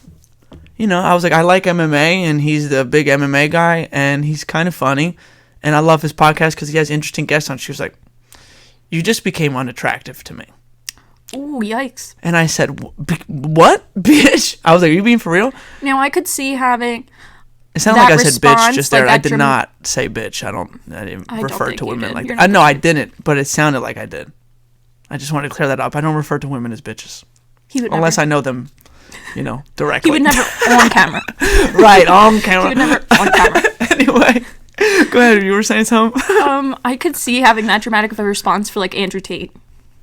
you know, I was like, I like MMA, and he's the big MMA guy, and he's kind of funny, and I love his podcast because he has interesting guests on. She was like, you just became unattractive to me. Ooh, yikes. And I said, what, bitch? I was like, are you being for real? Now, I could see having... It sounded that like I said bitch just there. like I did not say bitch. I didn't refer think to you women did. like You're that. not No, I didn't, but it sounded like I did. I just wanted to clear that up. I don't refer to women as bitches. He would unless never. I know them, you know, directly. He would never on camera. Right, on camera. He would never on camera. Anyway, go ahead. You were saying something? I could see having that dramatic of a response for, like, Andrew Tate.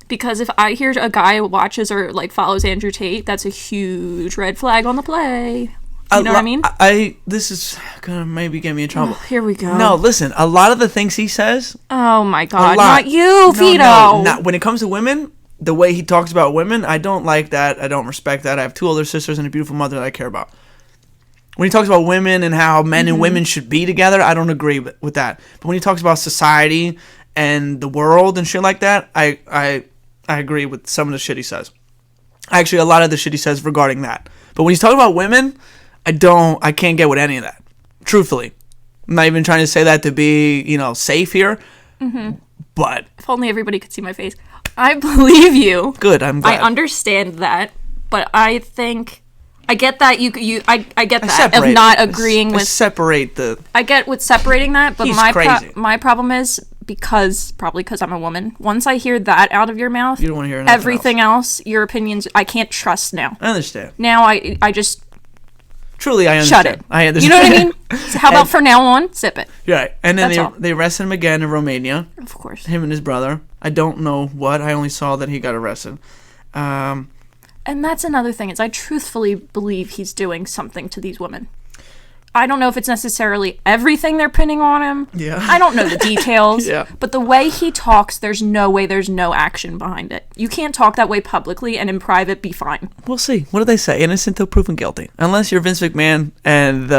Because if I hear a guy watches or, like, follows Andrew Tate, that's a huge red flag on the play. You know what I mean? This is gonna maybe get me in trouble. Here we go. No, listen. A lot of the things he says. Oh my God! lot. Not you, Vito. No, not when it comes to women. The way he talks about women, I don't like that. I don't respect that. I have 2 older sisters and a beautiful mother that I care about. When he talks about women and how men and women should be together, I don't agree with that. But when he talks about society and the world and shit like that, I agree with some of the shit he says. Actually, a lot of the shit he says regarding that. But when he's talking about women, I can't get with any of that. Truthfully. I'm not even trying to say that to be, you know, safe here. Mm-hmm. But if only everybody could see my face. I believe you. Good, I'm glad. I understand that, but I think I get that I get that of not agreeing with separate the. I get with separating that, but He's my crazy. My problem is probably because I'm a woman. Once I hear that out of your mouth, you don't want to hear everything else. Your opinions, I can't trust now. I understand. Now I just. Truly, I understand. Shut it. I understand. You know what I mean? So how about for now on, sip it. Right. And then That's they arrested him again in Romania. Of course. Him and his brother. I don't know what. I only saw that he got arrested. And that's another thing, is I truthfully believe he's doing something to these women. I don't know if it's necessarily everything they're pinning on him. Yeah. I don't know the details. Yeah. But the way he talks, there's no action behind it. You can't talk that way publicly and in private be fine. We'll see. What do they say? Innocent till proven guilty. Unless you're Vince McMahon and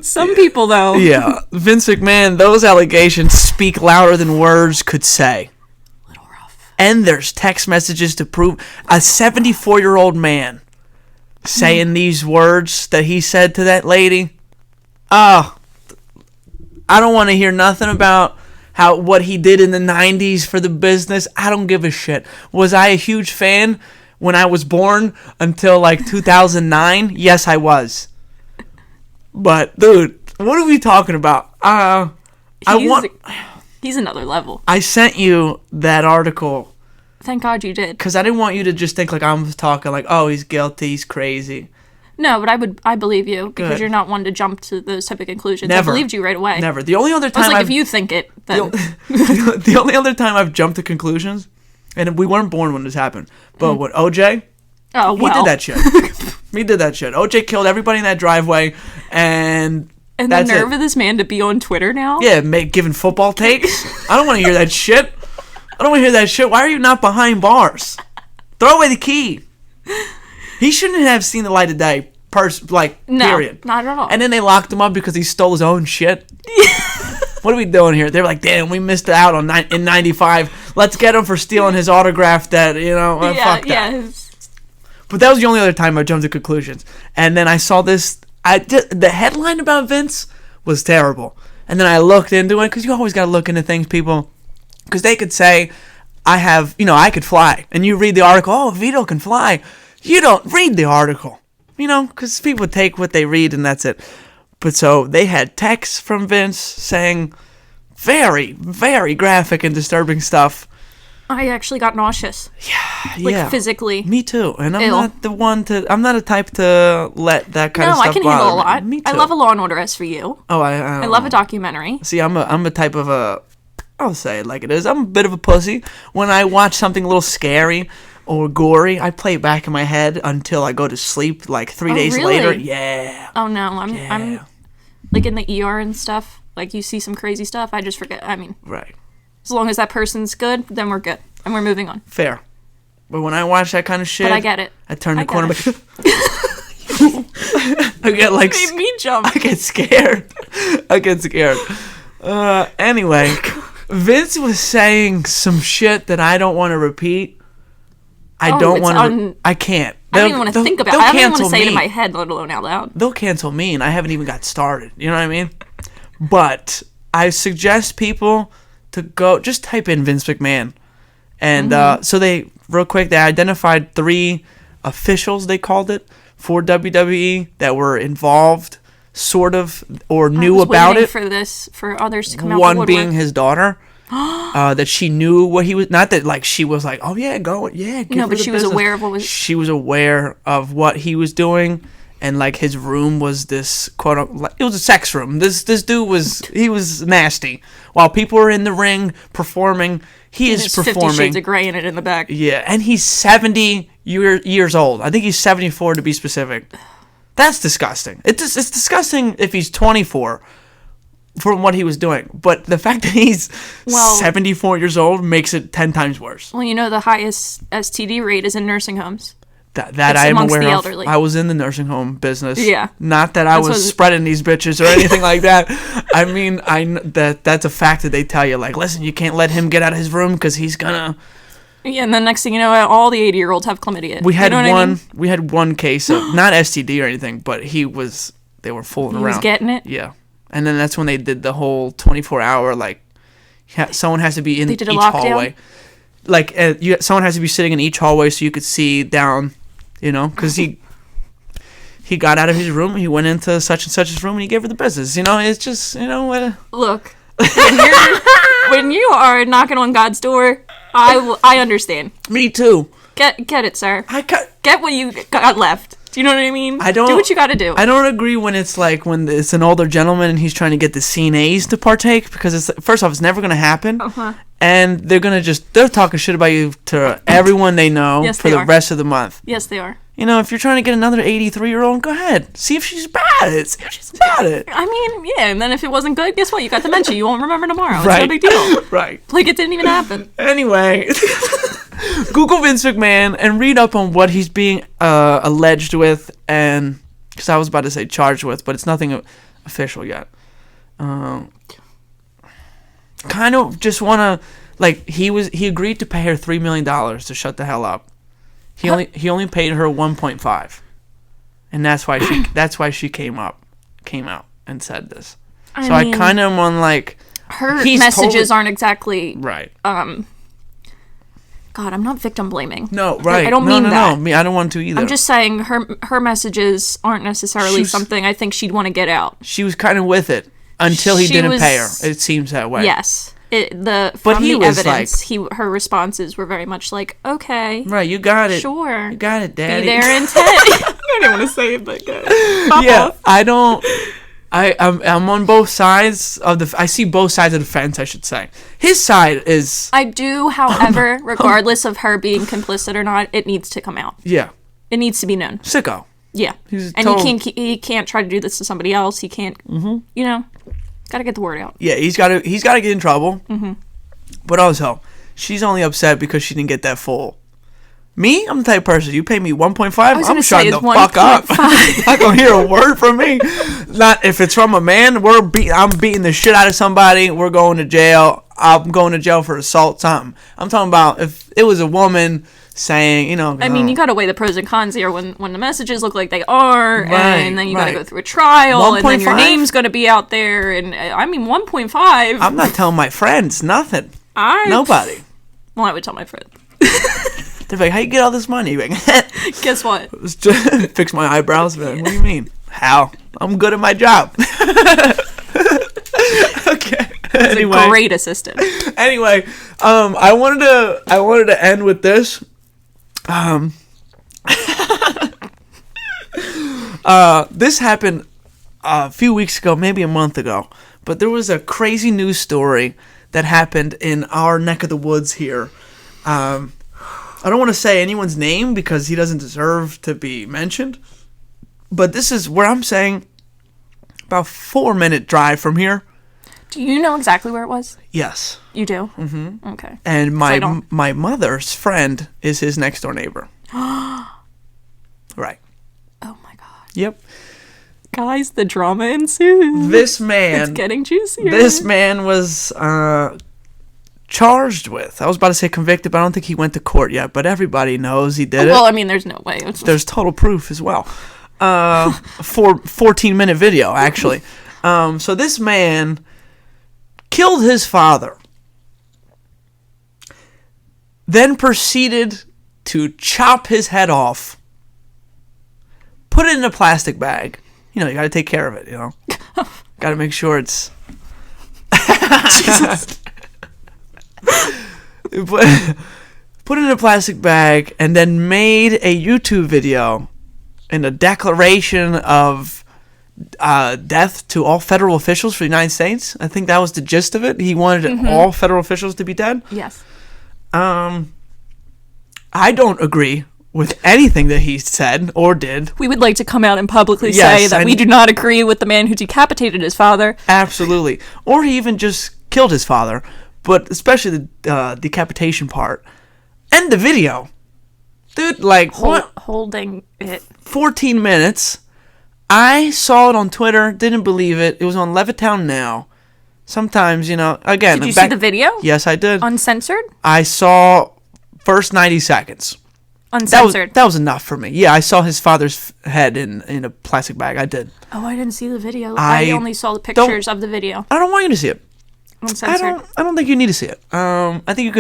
Some people, though. Yeah. Vince McMahon, those allegations speak louder than words could say. A little rough. And there's text messages to prove a 74-year-old man saying these words that he said to that lady. Oh, I don't want to hear nothing about what he did in the 90s for the business. I don't give a shit. Was I a huge fan when I was born until like 2009? Yes, I was. But dude, what are we talking about? He's another level. I sent you that article. Thank God you did. Because I didn't want you to just think like I'm talking like, oh, he's guilty, he's crazy. No, but I believe you because Good. you're not one to jump to those type of conclusions. Never. I believed you right away. Never. The only other time I was like, if you think it, then the only other time I've jumped to conclusions, and we weren't born when this happened, but what OJ? Oh, well. He did that shit. He did that shit. OJ killed everybody in that driveway, and the that's nerve it. of this man to be on Twitter now. Yeah, giving football takes. I don't want to hear that shit. I don't want to hear that shit. Why are you not behind bars? Throw away the key. He shouldn't have seen the light of day. No, Period. not at all. And then they locked him up because he stole his own shit. What are we doing here? They're like, damn, we missed out on in '95. Let's get him for stealing his autograph. Fuck that. Yes. But that was the only other time I jumped to conclusions. And then I saw this. The headline about Vince was terrible. And then I looked into it because you always got to look into things, people. Because they could say, I could fly. And you read the article, oh, Vito can fly. You don't read the article. Because people take what they read and that's it. But so they had texts from Vince saying very, very graphic and disturbing stuff. I actually got nauseous. Yeah. Physically. Me too. And I'm not a type to let that kind of stuff bother me. No, I can handle a lot. Me too. I love a Law and Order SVU. Oh, I love a documentary. See, I'm a type of I'll say it like it is. I'm a bit of a pussy. When I watch something a little scary or gory, I play it back in my head until I go to sleep like 3 days really? later. Yeah. Oh no, I'm like in the ER and stuff. Like you see some crazy stuff, I just forget. Right. As long as that person's good, then we're good. And we're moving on. Fair. But when I watch that kind of shit... But I get it. I turn the corner... I get like... Made me jump. I get scared. Anyway, Vince was saying some shit that I don't want to repeat. I don't want to... I can't. I don't even want to think about it. I don't even want to say it in my head, let alone out loud. They'll cancel me, and I haven't even got started. You know what I mean? But I suggest people to go... Just type in Vince McMahon. And so they, real quick, they identified 3 officials, they called it, for WWE that were involved, sort of, or knew about it. For others to come out. One being his daughter, that she knew what he was. Not that like she was like, oh yeah, go, yeah. No, but she was aware of what was. She was aware of what he was doing, and like his room was this quote unquote, it was a sex room. This dude was nasty. While people were in the ring performing. He is performing. 50 Shades of Grey in it in the back. Yeah, and he's 70 years old. I think he's 74 to be specific. That's disgusting. It's disgusting if he's 24 from what he was doing. But the fact that he's 74 years old makes it 10 times worse. Well, the highest STD rate is in nursing homes. That I am aware of. I was in the nursing home business. Yeah. Not that I was spreading these bitches or anything like that. I mean, that's a fact that they tell you. Like, listen, you can't let him get out of his room because he's gonna. Yeah, and then next thing you know, all the 80-year-olds have chlamydia. We had one case of not STD or anything, but they were fooling around. He was getting it. Yeah, and then that's when they did the whole 24-hour someone has to be in each hallway. Like someone has to be sitting in each hallway so you could see down. Because he got out of his room, he went into such and such's room, and he gave her the business. It's just, Look, when you are knocking on God's door, I understand. Me too. Get it, sir. Get what you got left. Do you know what I mean? Do what you got to do. I don't agree when it's an older gentleman and he's trying to get the CNAs to partake because first off, it's never going to happen. And they're talking shit about you to everyone they know for the rest of the month. Yes, they are. If you're trying to get another 83-year-old, go ahead. See if she's about it. I mean, yeah, and then if it wasn't good, guess what? You got dementia. You won't remember tomorrow. It's right. no big deal. Right. Like it didn't even happen. Anyway, Google Vince McMahon and read up on what he's being alleged with, and because I was about to say charged with, but it's nothing official yet. Kind of just want to, he agreed to pay her $3 million to shut the hell up. He only paid her 1.5, and that's why she came out and said this. I kind of am on her messages aren't exactly right. God, I'm not victim blaming. No, right. I don't mean that. No, I don't want to either. I'm just saying her messages aren't necessarily something I think she'd want to get out. She was kind of with it until he didn't pay her. It seems that way. Yes. Her responses were very much like, okay. Right, you got it. Sure. You got it, Daddy. Be there in 10. I don't even want to say it, but pop off. I'm on both sides of I see both sides of the fence, I should say. His side is... I do, however, regardless of her being complicit or not, it needs to come out. Yeah. It needs to be known. Sicko. Yeah. He can't try to do this to somebody else. He can't, got to get the word out. Yeah, he's got to get in trouble. Mm-hmm. But also, she's only upset because she didn't get that full Me, I'm the type of person. You pay me 1.5, I'm gonna shutting say, the it's fuck up. 1.5. Not gonna hear a word from me. Not if it's from a man. I'm beating the shit out of somebody. We're going to jail. I'm going to jail for assault. Something. I'm talking about if it was a woman saying, you know. I mean, you gotta weigh the pros and cons here. When the messages look like they are, Right, and then you gotta right. go through a trial, and then your 1.5? name's gonna be out there, and I mean, 1.5. I'm not telling my friends nothing. Nobody. Well, I would tell my friend. They're like, how you get all this money? Like, Guess what? fix my eyebrows. Like, what do you mean? How? I'm good at my job. Okay. Anyway. A great assistant. Anyway, I wanted to end with this. This happened a few weeks ago, maybe a month ago, but there was a crazy news story that happened in our neck of the woods here. I don't want to say anyone's name because he doesn't deserve to be mentioned, but this is where I'm saying about 4-minute drive from here. Do you know exactly where it was? Yes. You do? Mm-hmm. Okay. And my mother's friend is his next door neighbor. Right. Oh my god. Yep. Guys, the drama ensues. This man. It's getting juicier. This man was charged with. I was about to say convicted, but I don't think he went to court yet. But everybody knows he did it. Well, I mean, there's no way. There's total proof as well. 14-minute video, actually. So this man killed his father, then proceeded to chop his head off, put it in a plastic bag. You know, you gotta take care of it, you know. Gotta make sure it's... Jesus. Put it in a plastic bag, and then made a YouTube video in a declaration of death to all federal officials for the United States. I think that was the gist of it. He wanted all federal officials to be dead. Yes. I don't agree with anything that he said or did. We would like to come out and publicly say that we do not agree with the man who decapitated his father. Absolutely. Or he even just killed his father, but especially the decapitation part. And the video. Dude, like, what? Holding it. 14 minutes. I saw it on Twitter, didn't believe it. It was on Levittown Now. Sometimes, you know, again. Did you see the video? Yes, I did. Uncensored? I saw first 90 seconds. Uncensored. That was enough for me. Yeah, I saw his father's head in a plastic bag. I did. Oh, I didn't see the video. I only saw the pictures of the video. I don't want you to see it. Uncensored. I don't think you need to see it. I think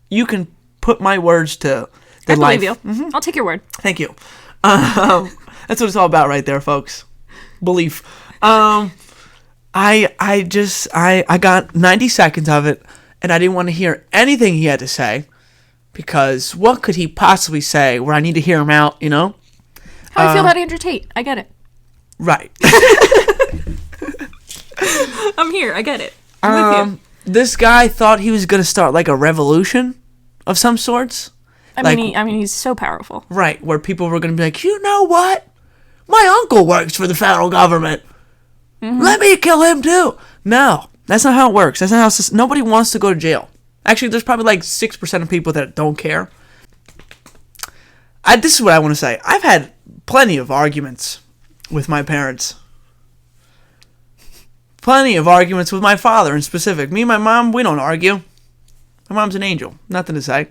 you can put my words to the life. I believe you. Mm-hmm. I'll take your word. Thank you. That's what it's all about right there, folks. Belief. I got 90 seconds of it, and I didn't want to hear anything he had to say, because what could he possibly say where I need to hear him out, you know? How do you feel about Andrew Tate? I get it. Right. I'm here. I get it. I'm with you. This guy thought he was going to start like a revolution of some sorts. I mean, he's so powerful. Right, where people were going to be like, you know what? My uncle works for the federal government. Mm-hmm. Let me kill him too. No, that's not how it works. That's not how nobody wants to go to jail. Actually, there's probably like 6% of people that don't care. This is what I want to say. I've had plenty of arguments with my parents. Plenty of arguments with my father in specific. Me and my mom, we don't argue. My mom's an angel. Nothing to say.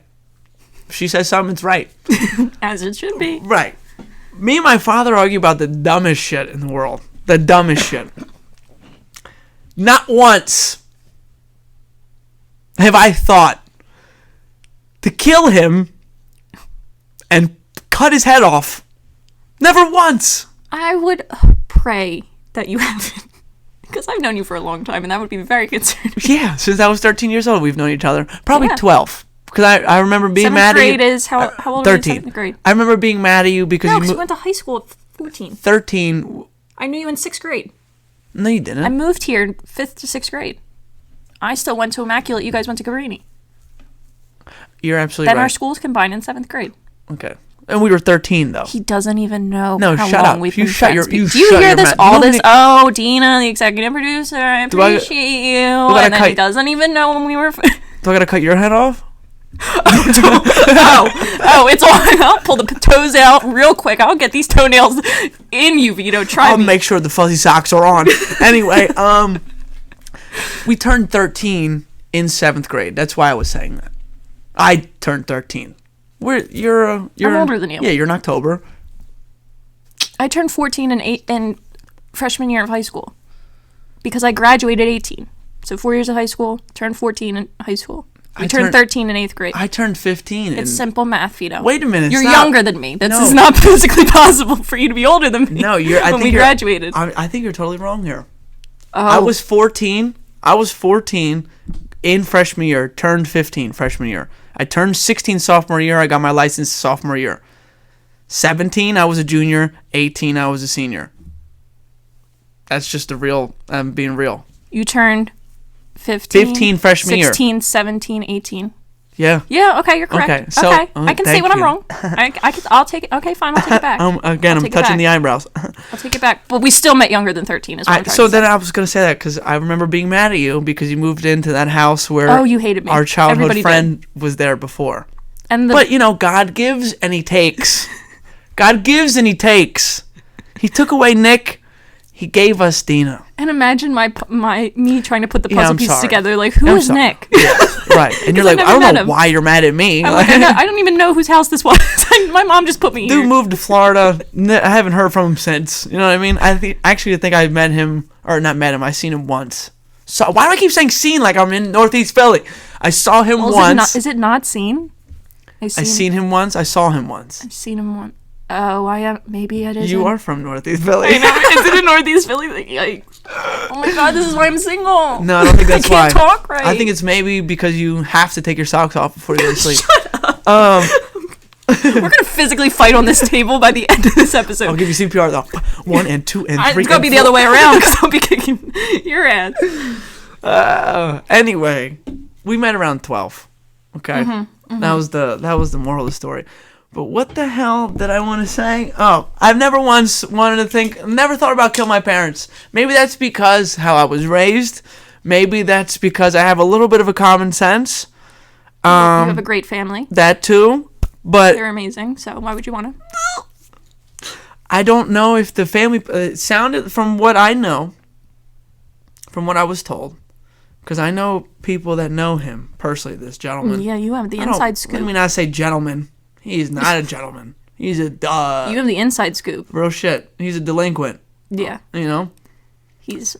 If she says something, it's right. As it should be. Right. Me and my father argue about the dumbest shit in the world. The dumbest shit. Not once have I thought to kill him and cut his head off. Never once. I would pray that you haven't. Because I've known you for a long time, and that would be very concerning. Yeah, since I was 13 years old, we've known each other. Probably 12. Because I remember being mad at you. 7th grade is, how old 13. are you in 7th grade? I remember being mad at you because you went to high school at 14. 13. I knew you in 6th grade. No, you didn't. I moved here in 5th to 6th grade. I still went to Immaculate. You guys went to Cabrini. You're absolutely Then right. our schools combined in 7th grade. Okay. And we were 13, though. He doesn't even know how shut long up. we've You been shut friends. your- you Do you shut hear your this? mouth. All Nobody- this, oh, Dina, the executive producer, I appreciate you. And then he doesn't even know when we were... Do I gotta cut your head off? It's on. I'll pull the toes out real quick. I'll get these toenails in you, Vito. Try I'll me. make sure the fuzzy socks are on. Anyway, we turned 13 in 7th grade. That's why I was saying that. I turned 13. You're I'm older than you. Yeah, you're in October. I turned 14 in freshman year of high school because I graduated 18. So 4 years of high school, turned 14 in high school. You turned 13 in 8th grade. I turned 15. It's simple math, Vito. Wait a minute. You're younger than me. This is not physically possible for you to be older than me. No, when we graduated. I think you're totally wrong here. I was 14. I was 14 in freshman year, turned 15 freshman year. I turned 16 sophomore year. I got my license sophomore year. 17, I was a junior. 18, I was a senior. That's just the real, I'm being real. You turned 15 freshman 16, year. 17, 18. Yeah. Yeah, okay, you're correct. Okay, so, okay. I can say when I'm wrong. I'll take it. Okay, fine, I'll take it back. Again, I'm touching the eyebrows. I'll take it back. But we still met younger than 13 is what I'm trying so to say. then I was going to say that because I remember being mad at you because you moved into that house where Oh, you hated me. our childhood Everybody friend was there before. But, God gives and he takes. God gives and he takes. He took away Nick. He gave us Dina. And imagine me trying to put the puzzle pieces sorry. together. Like, who is Nick? Yeah, right. And you're like, I don't know why you're mad at me. I don't even know whose house this was. My mom just put me here. Dude moved to Florida. I haven't heard from him since. You know what I mean? I think I met him, or not met him. I seen him once. So why do I keep saying seen like I'm in Northeast Philly? I saw him once. Is it not seen? I seen him once. I saw him once. I've seen him once. Oh, maybe it is. You are from Northeast Philly. I know. Is it in Northeast Philly? Yikes. Oh my God, this is why I'm single. No, I don't think that's why. I can't talk right. I think it's maybe because you have to take your socks off before you go to sleep. Shut up. We're going to physically fight on this table by the end of this episode. I'll give you CPR though. 1 and 2 and 3 It's going to be the other way around because I'll be kicking your ass. Anyway, we met around 12. Okay? Mm-hmm. That was the moral of the story. But what the hell did I want to say? Oh, I've never once never thought about killing my parents. Maybe that's because how I was raised. Maybe that's because I have a little bit of a common sense. You have a great family. That too. But they're amazing, so why would you want to? I don't know if the family... it sounded, from what I know, from what I was told, because I know people that know him personally, this gentleman. Yeah, you have the inside scoop. Let me not say gentleman. He's not a gentleman. He's a You have the inside scoop. Real shit. He's a delinquent. Yeah. You know? He's,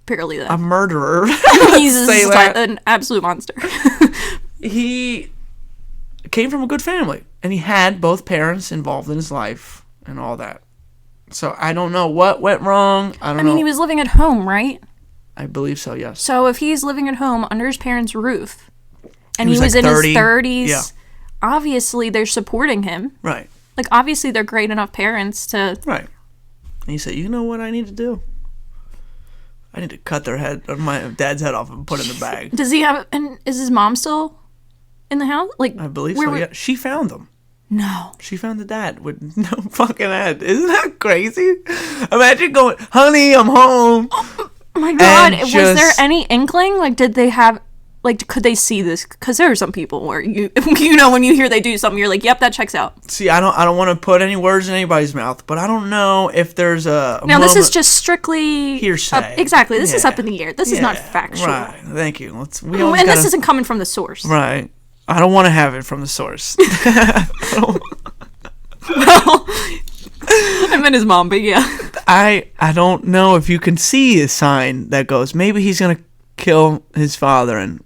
barely that. A murderer. He's an absolute monster. He came from a good family. And he had both parents involved in his life and all that. So I don't know what went wrong. I mean, he was living at home, right? I believe so, yes. So if he's living at home under his parents' roof, and he was like in 30, his 30s... Yeah. Obviously, they're supporting him. Right. Like, obviously, they're great enough parents to... Right. And he said, you know what I need to do? I need to cut my dad's head off and put it in the bag. Does he have... And is his mom still in the house? Like, I believe so, yeah. She found them. No. She found the dad with no fucking head. Isn't that crazy? Imagine going, honey, I'm home. Oh my God. Was there any inkling? Like, did they have... Like, could they see this? Because there are some people where when you hear they do something, you're like, "Yep, that checks out." See, I don't want to put any words in anybody's mouth, but I don't know if there's a now. This is just strictly hearsay. Exactly. This is up in the air. This is not factual. Right. Thank you. This isn't coming from the source. Right. I don't want to have it from the source. Well, I meant his mom, but yeah. I don't know if you can see a sign that goes, maybe he's gonna kill his father and.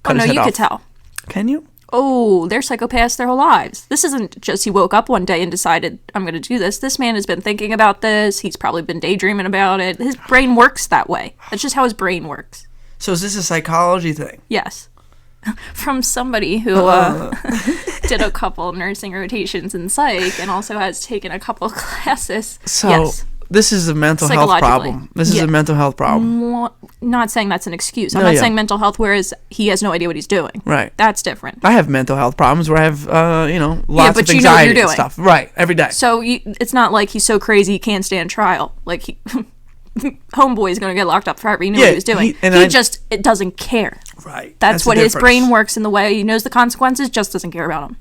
Oh, no, you could tell. Can you? Oh, they're psychopaths their whole lives. This isn't just he woke up one day and decided, I'm going to do this. This man has been thinking about this. He's probably been daydreaming about it. His brain works that way. That's just how his brain works. So is this a psychology thing? Yes. From somebody who did a couple nursing rotations in psych and also has taken a couple classes. So yes. This is a mental health problem. This is a mental health problem. Not saying that's an excuse. I'm not saying mental health, whereas he has no idea what he's doing. Right. That's different. I have mental health problems where I have, lots of anxiety you know what you're and stuff. Right. Every day. So it's not like he's so crazy he can't stand trial. Like homeboy is going to get locked up forever. He knew what he was doing. It doesn't care. Right. That's what his brain works in the way. He knows the consequences, just doesn't care about them.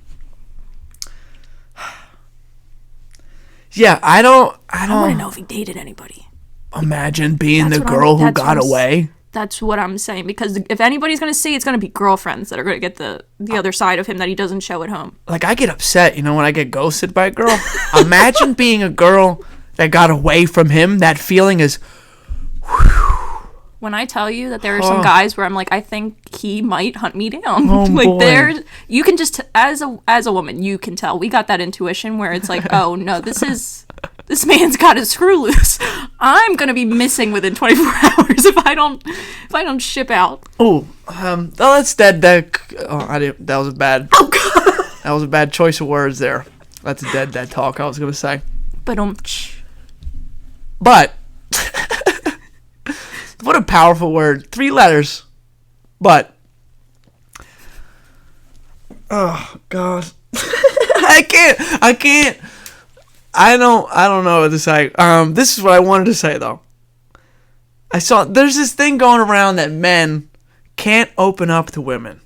Yeah, I don't want to know if he dated anybody. Imagine being the girl who got away. That's what I'm saying, because if anybody's going to see, it's going to be girlfriends that are going to get the other side of him that he doesn't show at home. Like, I get upset, when I get ghosted by a girl. Imagine being a girl that got away from him. That feeling is... When I tell you that there are some guys where I'm like, I think he might hunt me down. Oh, like, boy. You can just, as a woman, you can tell. We got that intuition where it's like, oh, no, this man's got his screw loose. I'm gonna be missing within 24 hours if I don't ship out. Oh, that's dead. That was a bad. Oh God. That was a bad choice of words there. That's dead. That talk I was gonna say. But what a powerful word. 3 letters. But. Oh God. I can't. I don't know what to say. This is what I wanted to say though. There's this thing going around that men can't open up to women.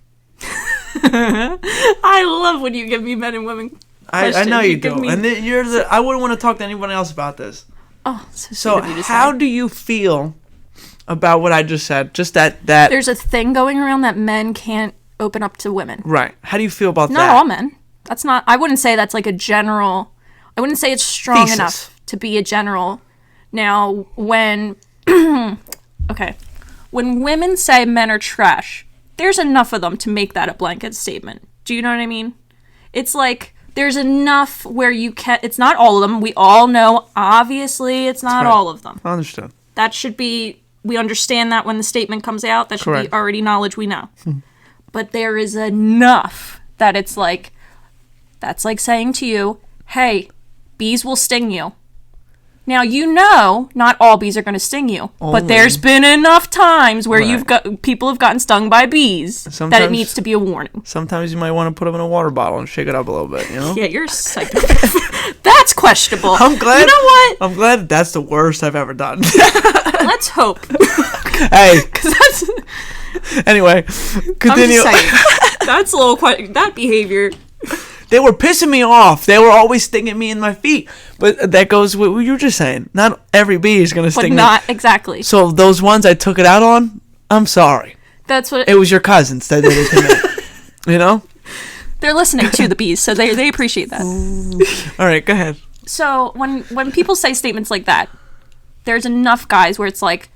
I love when you give me men and women questions. I know you do. And I wouldn't want to talk to anyone else about this. Oh, so how do you feel about what I just said? Just that there's a thing going around that men can't open up to women. Right. How do you feel about that? Not all men. That's not. I wouldn't say that's like a general. I wouldn't say it's strong enough to be a general. Now, when when women say men are trash, there's enough of them to make that a blanket statement. Do you know what I mean? It's like there's enough where you can. It's not all of them. We all know. Obviously, it's not all of them. I understand. That should be. We understand that when the statement comes out. That should be already knowledge we know. But there is enough that it's like. That's like saying to you, "Hey, bees will sting you." Now, not all bees are going to sting you, but there's been enough times where people have gotten stung by bees that it needs to be a warning. Sometimes you might want to put them in a water bottle and shake it up a little bit, Yeah, you're a psycho. That's questionable. I'm glad. You know what? I'm glad that's the worst I've ever done. Let's hope. Hey. Because Anyway, continue. I'm just saying, that's a little that behavior. They were pissing me off. They were always stinging me in my feet. But that goes with what you were just saying. Not every bee is going to sting me. But not exactly. So those ones I took it out on, I'm sorry. That's what... It was your cousins that did it to me. They're listening to the bees, so they appreciate that. All right, go ahead. So when people say statements like that, there's enough guys where it's like,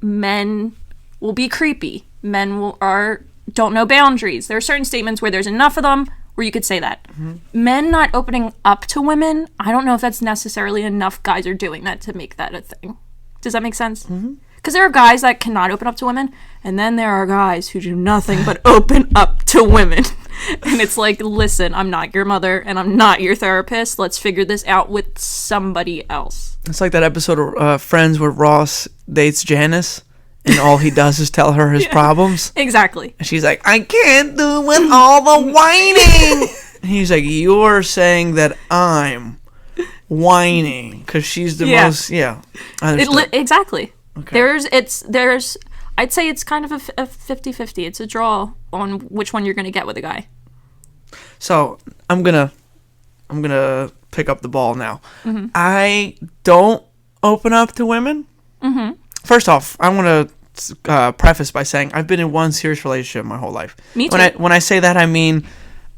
men will be creepy. Men don't know boundaries. There are certain statements where there's enough of them where you could say that. Mm-hmm. Men not opening up to women, I don't know if that's necessarily enough guys are doing that to make that a thing. Does that make sense? Because there are guys that cannot open up to women, and then there are guys who do nothing but open up to women. And it's like, listen, I'm not your mother, and I'm not your therapist. Let's figure this out with somebody else. It's like that episode of Friends where Ross dates Janice. And all he does is tell her his problems. Exactly. And she's like, I can't do with all the whining. And he's like, you're saying that I'm whining. Because she's the most, I understand. Exactly. Okay. I'd say it's kind of a 50-50. It's a draw on which one you're going to get with a guy. So, I'm gonna pick up the ball now. Mm-hmm. I don't open up to women. Mm-hmm. First off, I want to preface by saying I've been in one serious relationship my whole life. Me too. When I say that, I mean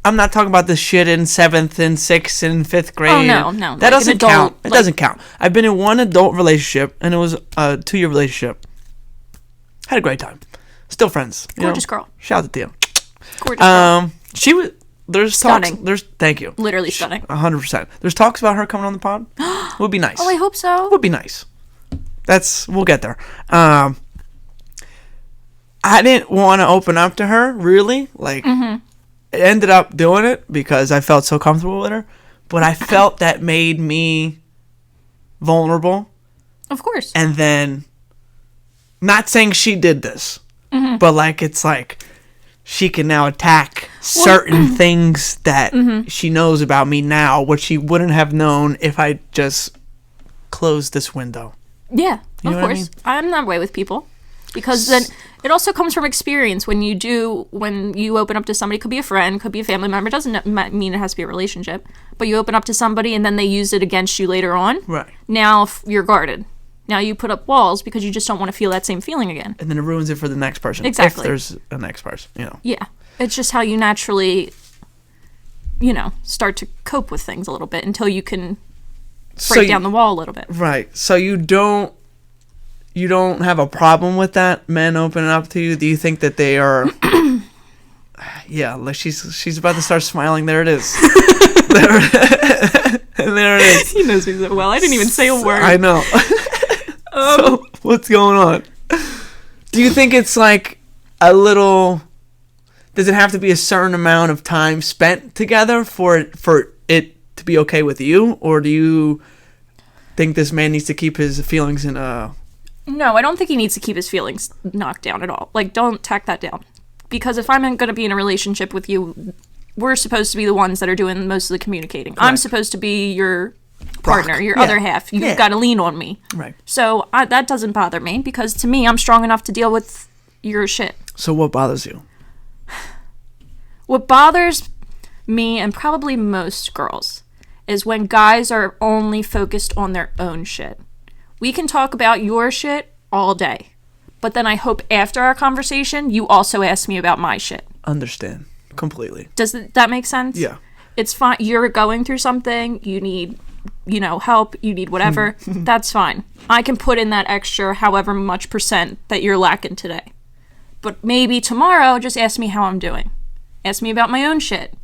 I'm not talking about this shit in 7th and 6th and 5th grade. Oh, no. That doesn't count. It doesn't count. I've been in one adult relationship, and it was a 2-year relationship. Had a great time. Still friends. Gorgeous girl. Shout out to Tia. Gorgeous girl. She was... There's stunning. Talks. Thank you. Literally stunning. 100%. There's talks about her coming on the pod. Would be nice. Oh, I hope so. Would be nice. We'll get there. I didn't want to open up to her, really. I ended up doing it because I felt so comfortable with her. But I felt that made me vulnerable. Of course. And then, not saying she did this, but it's like she can now attack certain things that she knows about me now, which she wouldn't have known if I just closed this window. Yeah, You know of what I course. mean? I'm that way with people. Because then it also comes from experience. When you open up to somebody, could be a friend, could be a family member, doesn't mean it has to be a relationship, but you open up to somebody and then they use it against you later on. Right. Now you're guarded. Now you put up walls because you just don't want to feel that same feeling again. And then it ruins it for the next person. Exactly. If there's a next person, you know. Yeah. It's just how you naturally, start to cope with things a little bit until you can break down the wall a little bit. Right. So you don't have a problem with that, men opening up to you? Do you think that they are... Yeah, like she's about to start smiling. There it is. There it is. He knows me so well. I didn't even say a word. I know. So, what's going on? Do you think it's like a little... Does it have to be a certain amount of time spent together for it to be okay with you? Or do you think this man needs to keep his feelings in a... No, I don't think he needs to keep his feelings knocked down at all. Like, don't tack that down. Because if I'm going to be in a relationship with you, we're supposed to be the ones that are doing most of the communicating. Correct. I'm supposed to be your partner, your other half. You've got to lean on me. Right. So that doesn't bother me, because to me, I'm strong enough to deal with your shit. So what bothers you? What bothers me, and probably most girls, is when guys are only focused on their own shit. We can talk about your shit all day, but then I hope after our conversation, you also ask me about my shit. Understand. Completely. Does that make sense? Yeah. It's fine. You're going through something. You need, help. You need whatever. That's fine. I can put in that extra however much % that you're lacking today. But maybe tomorrow, just ask me how I'm doing. Ask me about my own shit.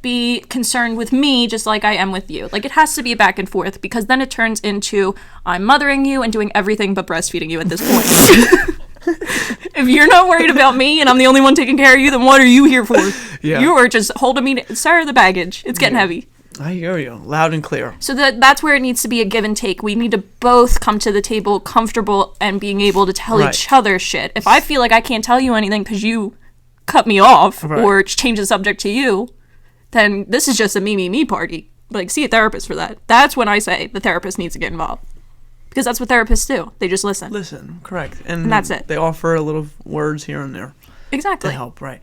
Be concerned with me just like I am with you. Like, it has to be a back and forth, because then it turns into I'm mothering you and doing everything but breastfeeding you at this point. If you're not worried about me and I'm the only one taking care of you, then what are you here for? Yeah. You are just holding me sir, the baggage. It's getting heavy. I hear you. Loud and clear. So that's where it needs to be a give and take. We need to both come to the table comfortable and being able to tell each other shit. If I feel like I can't tell you anything because you cut me off or change the subject to you, then this is just a me party. Like, see a therapist for that. That's when I say the therapist needs to get involved. Because that's what therapists do. They just listen. Listen, correct. And that's it. They offer a little words here and there. Exactly. To help, right.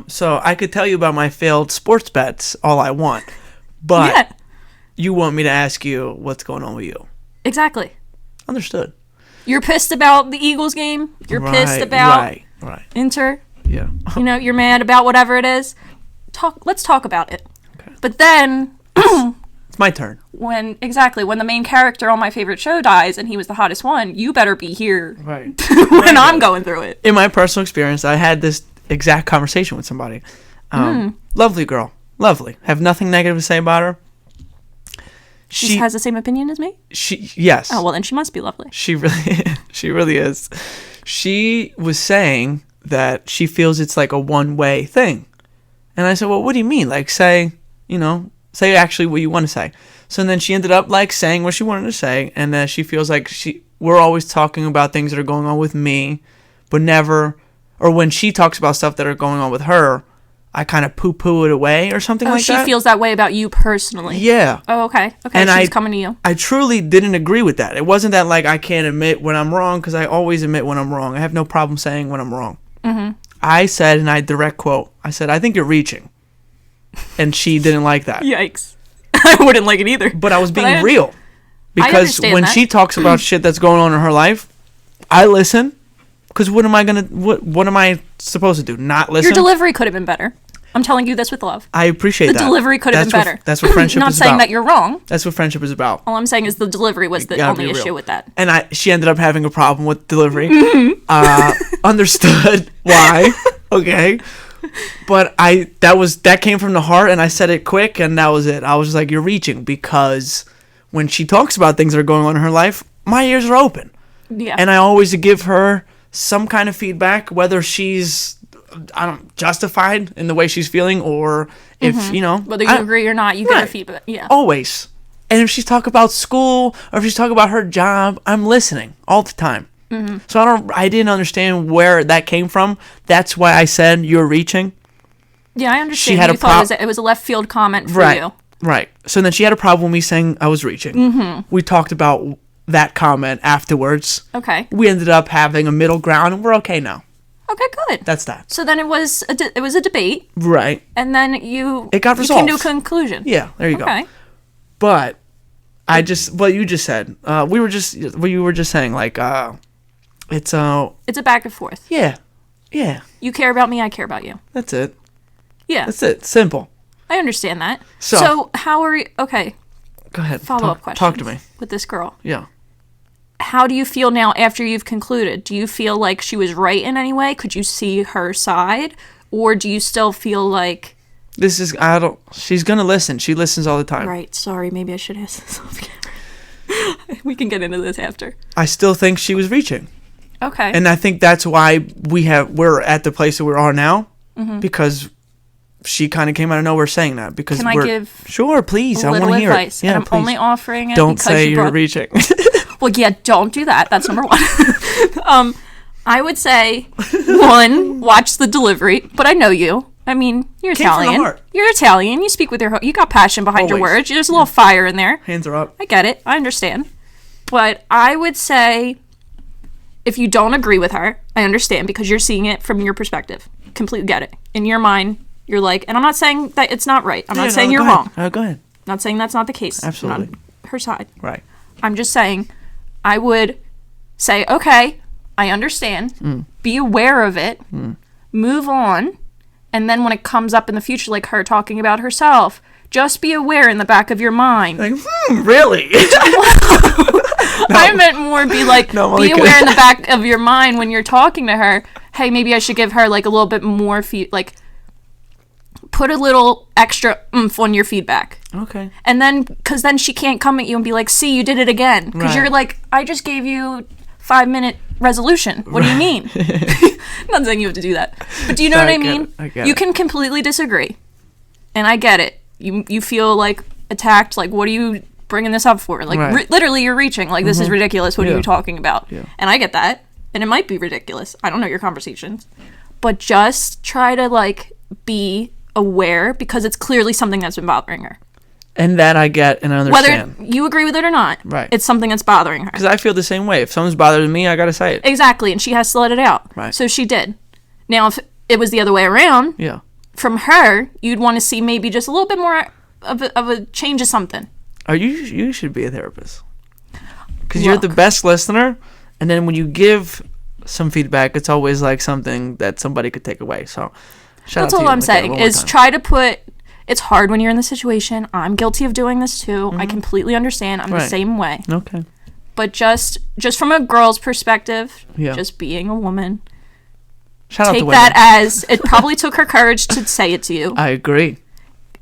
So I could tell you about my failed sports bets all I want. But you want me to ask you what's going on with you. Exactly. Understood. You're pissed about the Eagles game. You're pissed about Inter. Yeah. You're mad about whatever it is. Let's talk about it. Okay. But then it's my turn. When the main character on my favorite show dies and he was the hottest one, you better be here when I'm going through it. In my personal experience, I had this exact conversation with somebody. Lovely girl. Lovely. Have nothing negative to say about her. She has the same opinion as me? Yes. Oh, well, then she must be lovely. She really is. She was saying that she feels it's like a one-way thing. And I said, well, what do you mean? Like, say actually what you want to say. So then she ended up like saying what she wanted to say, and that she feels like we're always talking about things that are going on with me, but never, or when she talks about stuff that are going on with her, I kind of poo-poo it away or something like that. She feels that way about you personally. Yeah. Oh, okay. Okay, and she's coming to you. I truly didn't agree with that. It wasn't that like I can't admit when I'm wrong, because I always admit when I'm wrong. I have no problem saying when I'm wrong. Mm-hmm. I said, and I direct quote, I said, I think you're reaching. And she didn't like that. Yikes. I wouldn't like it either. But I was being real. Because when she talks about shit that's going on in her life, I listen. Because what am I supposed to do? Not listen? Your delivery could have been better. I'm telling you this with love. I appreciate that. The delivery could have been better. That's what friendship is about. Not saying that you're wrong. That's what friendship is about. All I'm saying is the delivery was the only issue with that. And she ended up having a problem with delivery. Understood why. Okay. But that came from the heart, and I said it quick, and that was it. I was just like, you're reaching, because when she talks about things that are going on in her life, my ears are open. Yeah. And I always give her some kind of feedback, whether she's justified in the way she's feeling, or if whether you agree or not, you get a feedback. Yeah. Always. And if she's talking about school, or if she's talking about her job, I'm listening all the time. Mm-hmm. So I didn't understand where that came from. That's why I said you're reaching. Yeah, I understand. You thought it was a left field comment for you. Right. So then she had a problem with me saying I was reaching. Mm-hmm. We talked about that comment afterwards. Okay. We ended up having a middle ground, and we're okay now. Okay, good. That's that. So then it was a debate, Right. and then It got you came resolved. to a conclusion. Yeah, there you Okay. go. But what you just said, you were just saying, like, it's It's a back and forth. yeah, You care about me, I care about you. that's it. Yeah, That's it. Simple. I understand that. So- So how are you? Okay, Go ahead. follow-up question. Talk to me. With this girl. Yeah. How do you feel now after you've concluded? Do you feel like she was right in any way? Could you see her side? Or do you still feel like... She's gonna listen. She listens all the time. Right, sorry, maybe I should ask this off camera. We can get into this after. I still think she was reaching. Okay. And I think that's why we're at the place that we are now, because she kind of came out of nowhere saying that. Because Can I give sure, please, I want little to hear advice, it. Yeah, and I'm please. only offering it Don't because say you you're brought... reaching. Well, yeah, don't do that. That's number one. I would say, one, watch the delivery. But I know you. I mean, you're Came from the Italian. heart. You're Italian. You speak with your... You got passion behind your Always. words. There's a little fire in there. Hands are up. I get it. I understand. But I would say, if you don't agree with her, I understand because you're seeing it from your perspective. Completely get it. In your mind, you're like... And I'm not saying that it's not right. I'm not saying you're wrong. Go ahead. Not saying that's not the case. Absolutely. I'm on her side. Right. I'm just saying, I would say, okay, I understand. Be aware of it. Move on. And then when it comes up in the future, like her talking about herself, just be aware in the back of your mind. Like, really? I meant more be like, No, I'm be only aware in kidding. the back of your mind when you're talking to her. Hey, maybe I should give her like a little bit more like put a little extra oomph on your feedback. Okay. And then, because then she can't come at you and be like, see, you did it again. Because Right. you're like, I just gave you 5-minute resolution. What do you mean? Not saying you have to do that. But do you know what I get mean? it. I get You it. can completely disagree. And I get it. You feel like attacked. Like, what are you bringing this up for? Like, Right. literally, you're reaching. Like, this is ridiculous. What are Yeah. you talking about? Yeah. And I get that. And it might be ridiculous. I don't know your conversations. But just try to, like, be aware because it's clearly something that's been bothering her. And that I get and I understand. Whether you agree with it or not, Right. it's something that's bothering her. Because I feel the same way. If someone's bothering me, I gotta say it. Exactly, and she has to let it out. Right. So she did. Now, if it was the other way around, Yeah. from her, you'd want to see maybe just a little bit more of a change of something. You should be a therapist. Because you're the Look. best listener, and then when you give some feedback, it's always like something that somebody could take away. So, shout That's out to all you I'm like that saying one more is time. try to put. It's hard when you're in the situation. I'm guilty of doing this too. I completely understand. I'm the Right. same way. Okay. But just from a girl's perspective, Yeah. just being a woman, Shout out to take women. that as it probably took her courage to say it to you. I agree.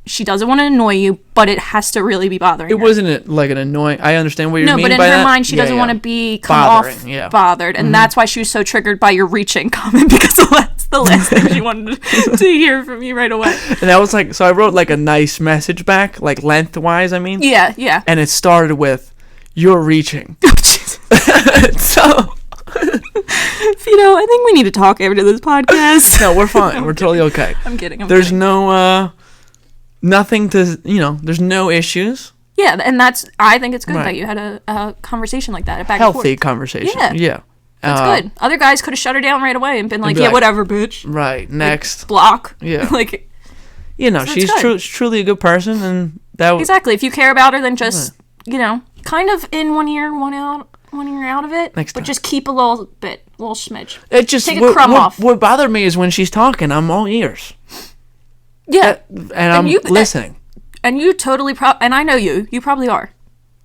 She doesn't want to annoy you, but it has to really be bothering It her. wasn't like an annoying. I understand what you No, mean but in by her that. mind, she Yeah, doesn't yeah. want to be come Bothering, off yeah. bothered, and that's why she was so triggered by your reaching comment because that's the last thing she wanted to hear from you right away. And that was like, so I wrote like a nice message back, like lengthwise. I mean. Yeah, yeah. And it started with, "You're reaching." So. Vito, I think we need to talk after this podcast. No, we're fine. We're totally okay. I'm kidding. There's no nothing to, there's no issues. Yeah, and I think it's good Right. that you had a conversation like that, a back and Healthy forth. conversation. Yeah. Yeah. That's good. Other guys could have shut her down right away and been like, be yeah, like, whatever, bitch. Right. Next. Block. Yeah. Like, that's She's good. truly a good person, and that was exactly. If you care about her, then just, kind of in 1 year, one year out of it. Next but time. just keep a little smidge. It just Take a crumb off. What bothered me is when she's talking, I'm all ears, Yeah. and I'm you- listening. And you totally and I know you. You probably are.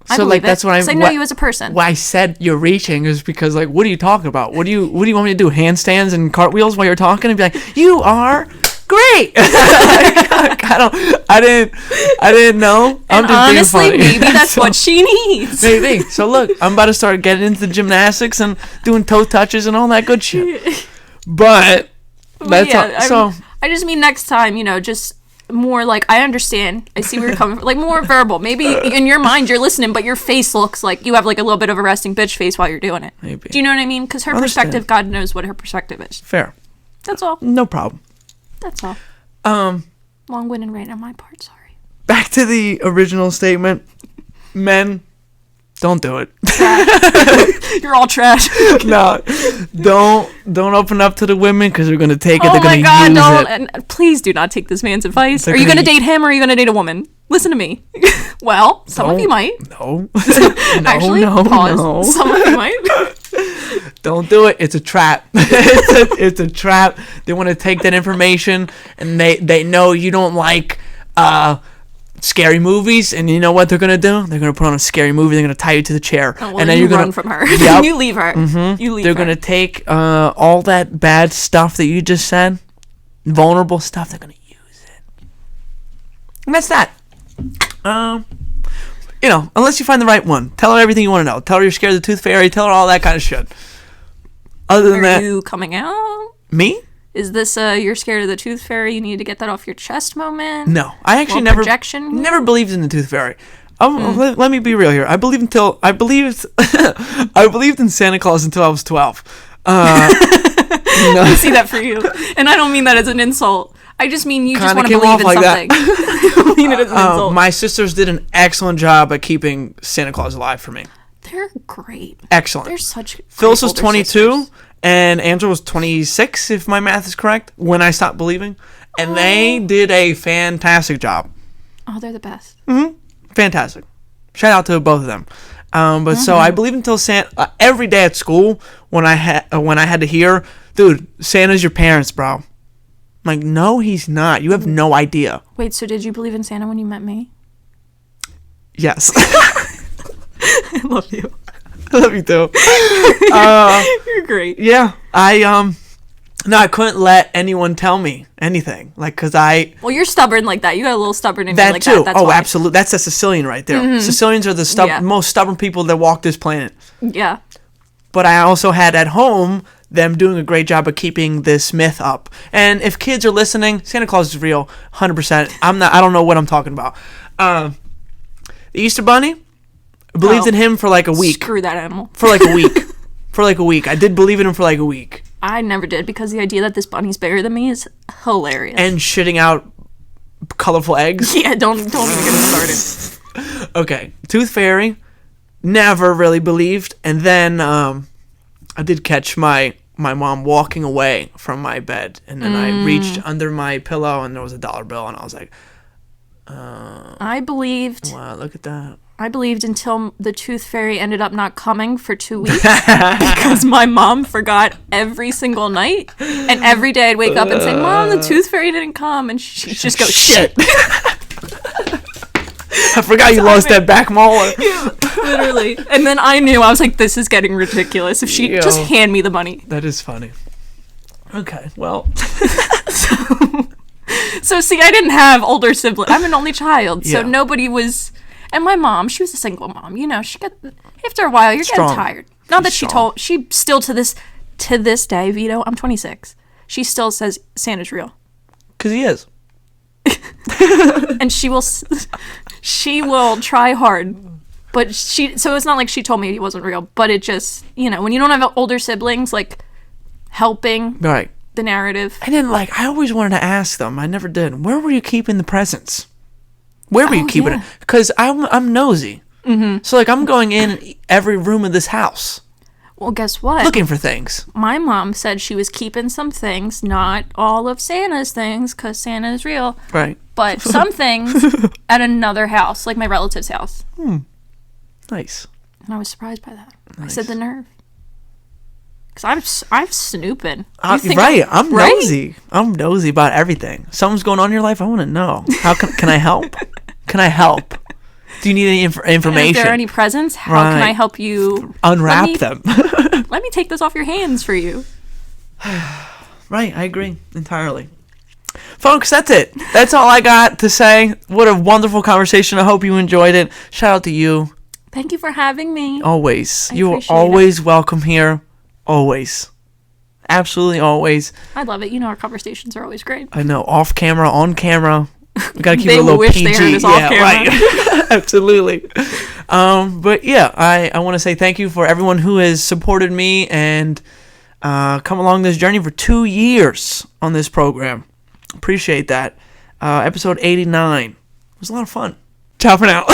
I So, believe like, that's it, what I'm- 'cause I know what- you as a person. Why I said you're reaching is because, like, what are you talking about? What do you want me to do? Handstands and cartwheels while you're talking and be like, you are great. I didn't know. I'm And just honestly, being funny. maybe that's So- what she needs. Maybe. So look, I'm about to start getting into gymnastics and doing toe touches and all that good shit. But that's all. I just mean next time, just more like, I understand. I see where you're coming from. Like, more verbal. Maybe in your mind you're listening, but your face looks like you have like a little bit of a resting bitch face while you're doing it. Maybe. Do you know what I mean? Because her Understand. perspective, God knows what her perspective is. Fair. That's all. No problem. That's all. Long-winded rant on my part, sorry. Back to the original statement. Men, don't do it. trash. You're all trash. No, don't open up to the women because they're gonna take it. Oh They're my gonna God, use don't. it. And please do not take this man's advice. They're Are you gonna going to date him or are you going to date a woman? Listen to me. Well, some of you might. No. Actually, no, pause. no. Some of you might. Don't do it. It's a trap. It's a trap. They want to take that information, and they know you don't like scary movies, and you know what they're gonna do? They're gonna put on a scary movie. They're gonna tie you to the chair, Oh, well, and then you you're gonna run from her. Yep. You leave her. You leave They're her. gonna take all that bad stuff that you just said, vulnerable stuff. They're gonna use it, and that's that. Unless you find the right one, tell her everything you want to know. Tell her you're scared of the tooth fairy. Tell her all that kind of shit. Other than Are that, you coming out? me? Is this you're scared of the tooth fairy? You need to get that off your chest moment? No, I actually Little projection? never believed in the tooth fairy. Let me be real here. I believed I believed in Santa Claus until I was 12. I see that for you, and I don't mean that as an insult. I just mean you just Kinda want to came believe off in like something. I don't mean it as an insult. My sisters did an excellent job at keeping Santa Claus alive for me. They're great. Excellent. They're such. Phyllis great was older 22 sisters. and Angela was 26, if my math is correct, when I stopped believing. And they did a fantastic job. Oh, they're the best. Fantastic. Shout out to both of them. So I believe until Santa every day at school when I had to hear, dude, Santa's your parents, bro. I'm like, no, he's not. You have no idea. Wait, so did you believe in Santa when you met me? Yes. I love you. I love you too. You're great. Yeah, I couldn't let anyone tell me anything, like, cause Well, you're stubborn like that. You got a little stubborn in you that like too. that. That's Oh, why. absolutely. That's a Sicilian right there. Sicilians are the Yeah. most stubborn people that walk this planet. Yeah. But I also had at home them doing a great job of keeping this myth up. And if kids are listening, Santa Claus is real, 100%. I don't know what I'm talking about. The Easter Bunny, I believed in him for like a week. Screw that animal. For like a week. I did believe in him for like a week. I never did because the idea that this bunny's bigger than me is hilarious. And shitting out colorful eggs. Yeah, don't even get me started. Okay, Tooth Fairy, never really believed. And then I did catch my mom walking away from my bed. And then I reached under my pillow and there was a $1 bill. And I was like, I believed. wow, look at that. I believed until the tooth fairy ended up not coming for 2 weeks because my mom forgot every single night, and every day I'd wake up and say, "Mom, the tooth fairy didn't come," and she'd just go, "Shit." I forgot you lost that back molar. Literally. And then I knew, I was like, this is getting ridiculous. If she Yo. just hand me the money. That is funny. Okay, well. So see, I didn't have older siblings. I'm an only child, so Yeah. nobody was. And my mom, she was a single mom. You know, she got after a while, you're Strong. getting tired. Not that She's she still to this day, Vito. I'm 26. She still says Santa's real, Because he is. and she will try hard. But so it's not like she told me he wasn't real. But it just, when you don't have older siblings, like helping Right. the narrative. And then, I always wanted to ask them. I never did. Where were you keeping the presents? Where were you keeping it? Because I'm nosy. Mm-hmm. So, I'm going in every room of this house Well, guess what? looking for things. My mom said she was keeping some things, not all of Santa's things, because Santa is real, Right. but some things at another house, like my relative's house. Nice. And I was surprised by that. I Nice. said the nerve. Because I'm snooping. Right. I'm nosy. I'm nosy about everything. Something's going on in your life, I want to know. How can I help? Can I help? Do you need any information? If there are any presents, how can I help you unwrap them? Let me take this off your hands for you. Right, I agree entirely. Folks, that's it. That's all I got to say. What a wonderful conversation. I hope you enjoyed it. Shout out to you. Thank you for having me. Always. I You are appreciate always welcome here. Always. Absolutely always. I love it. Our conversations are always great. I know. Off camera, on camera. We gotta keep They it a little wish PG. they heard us off camera. Right. Absolutely. But yeah, I want to say thank you for everyone who has supported me and come along this journey for 2 years on this program. Appreciate that. Episode 89. It was a lot of fun. Ciao for now.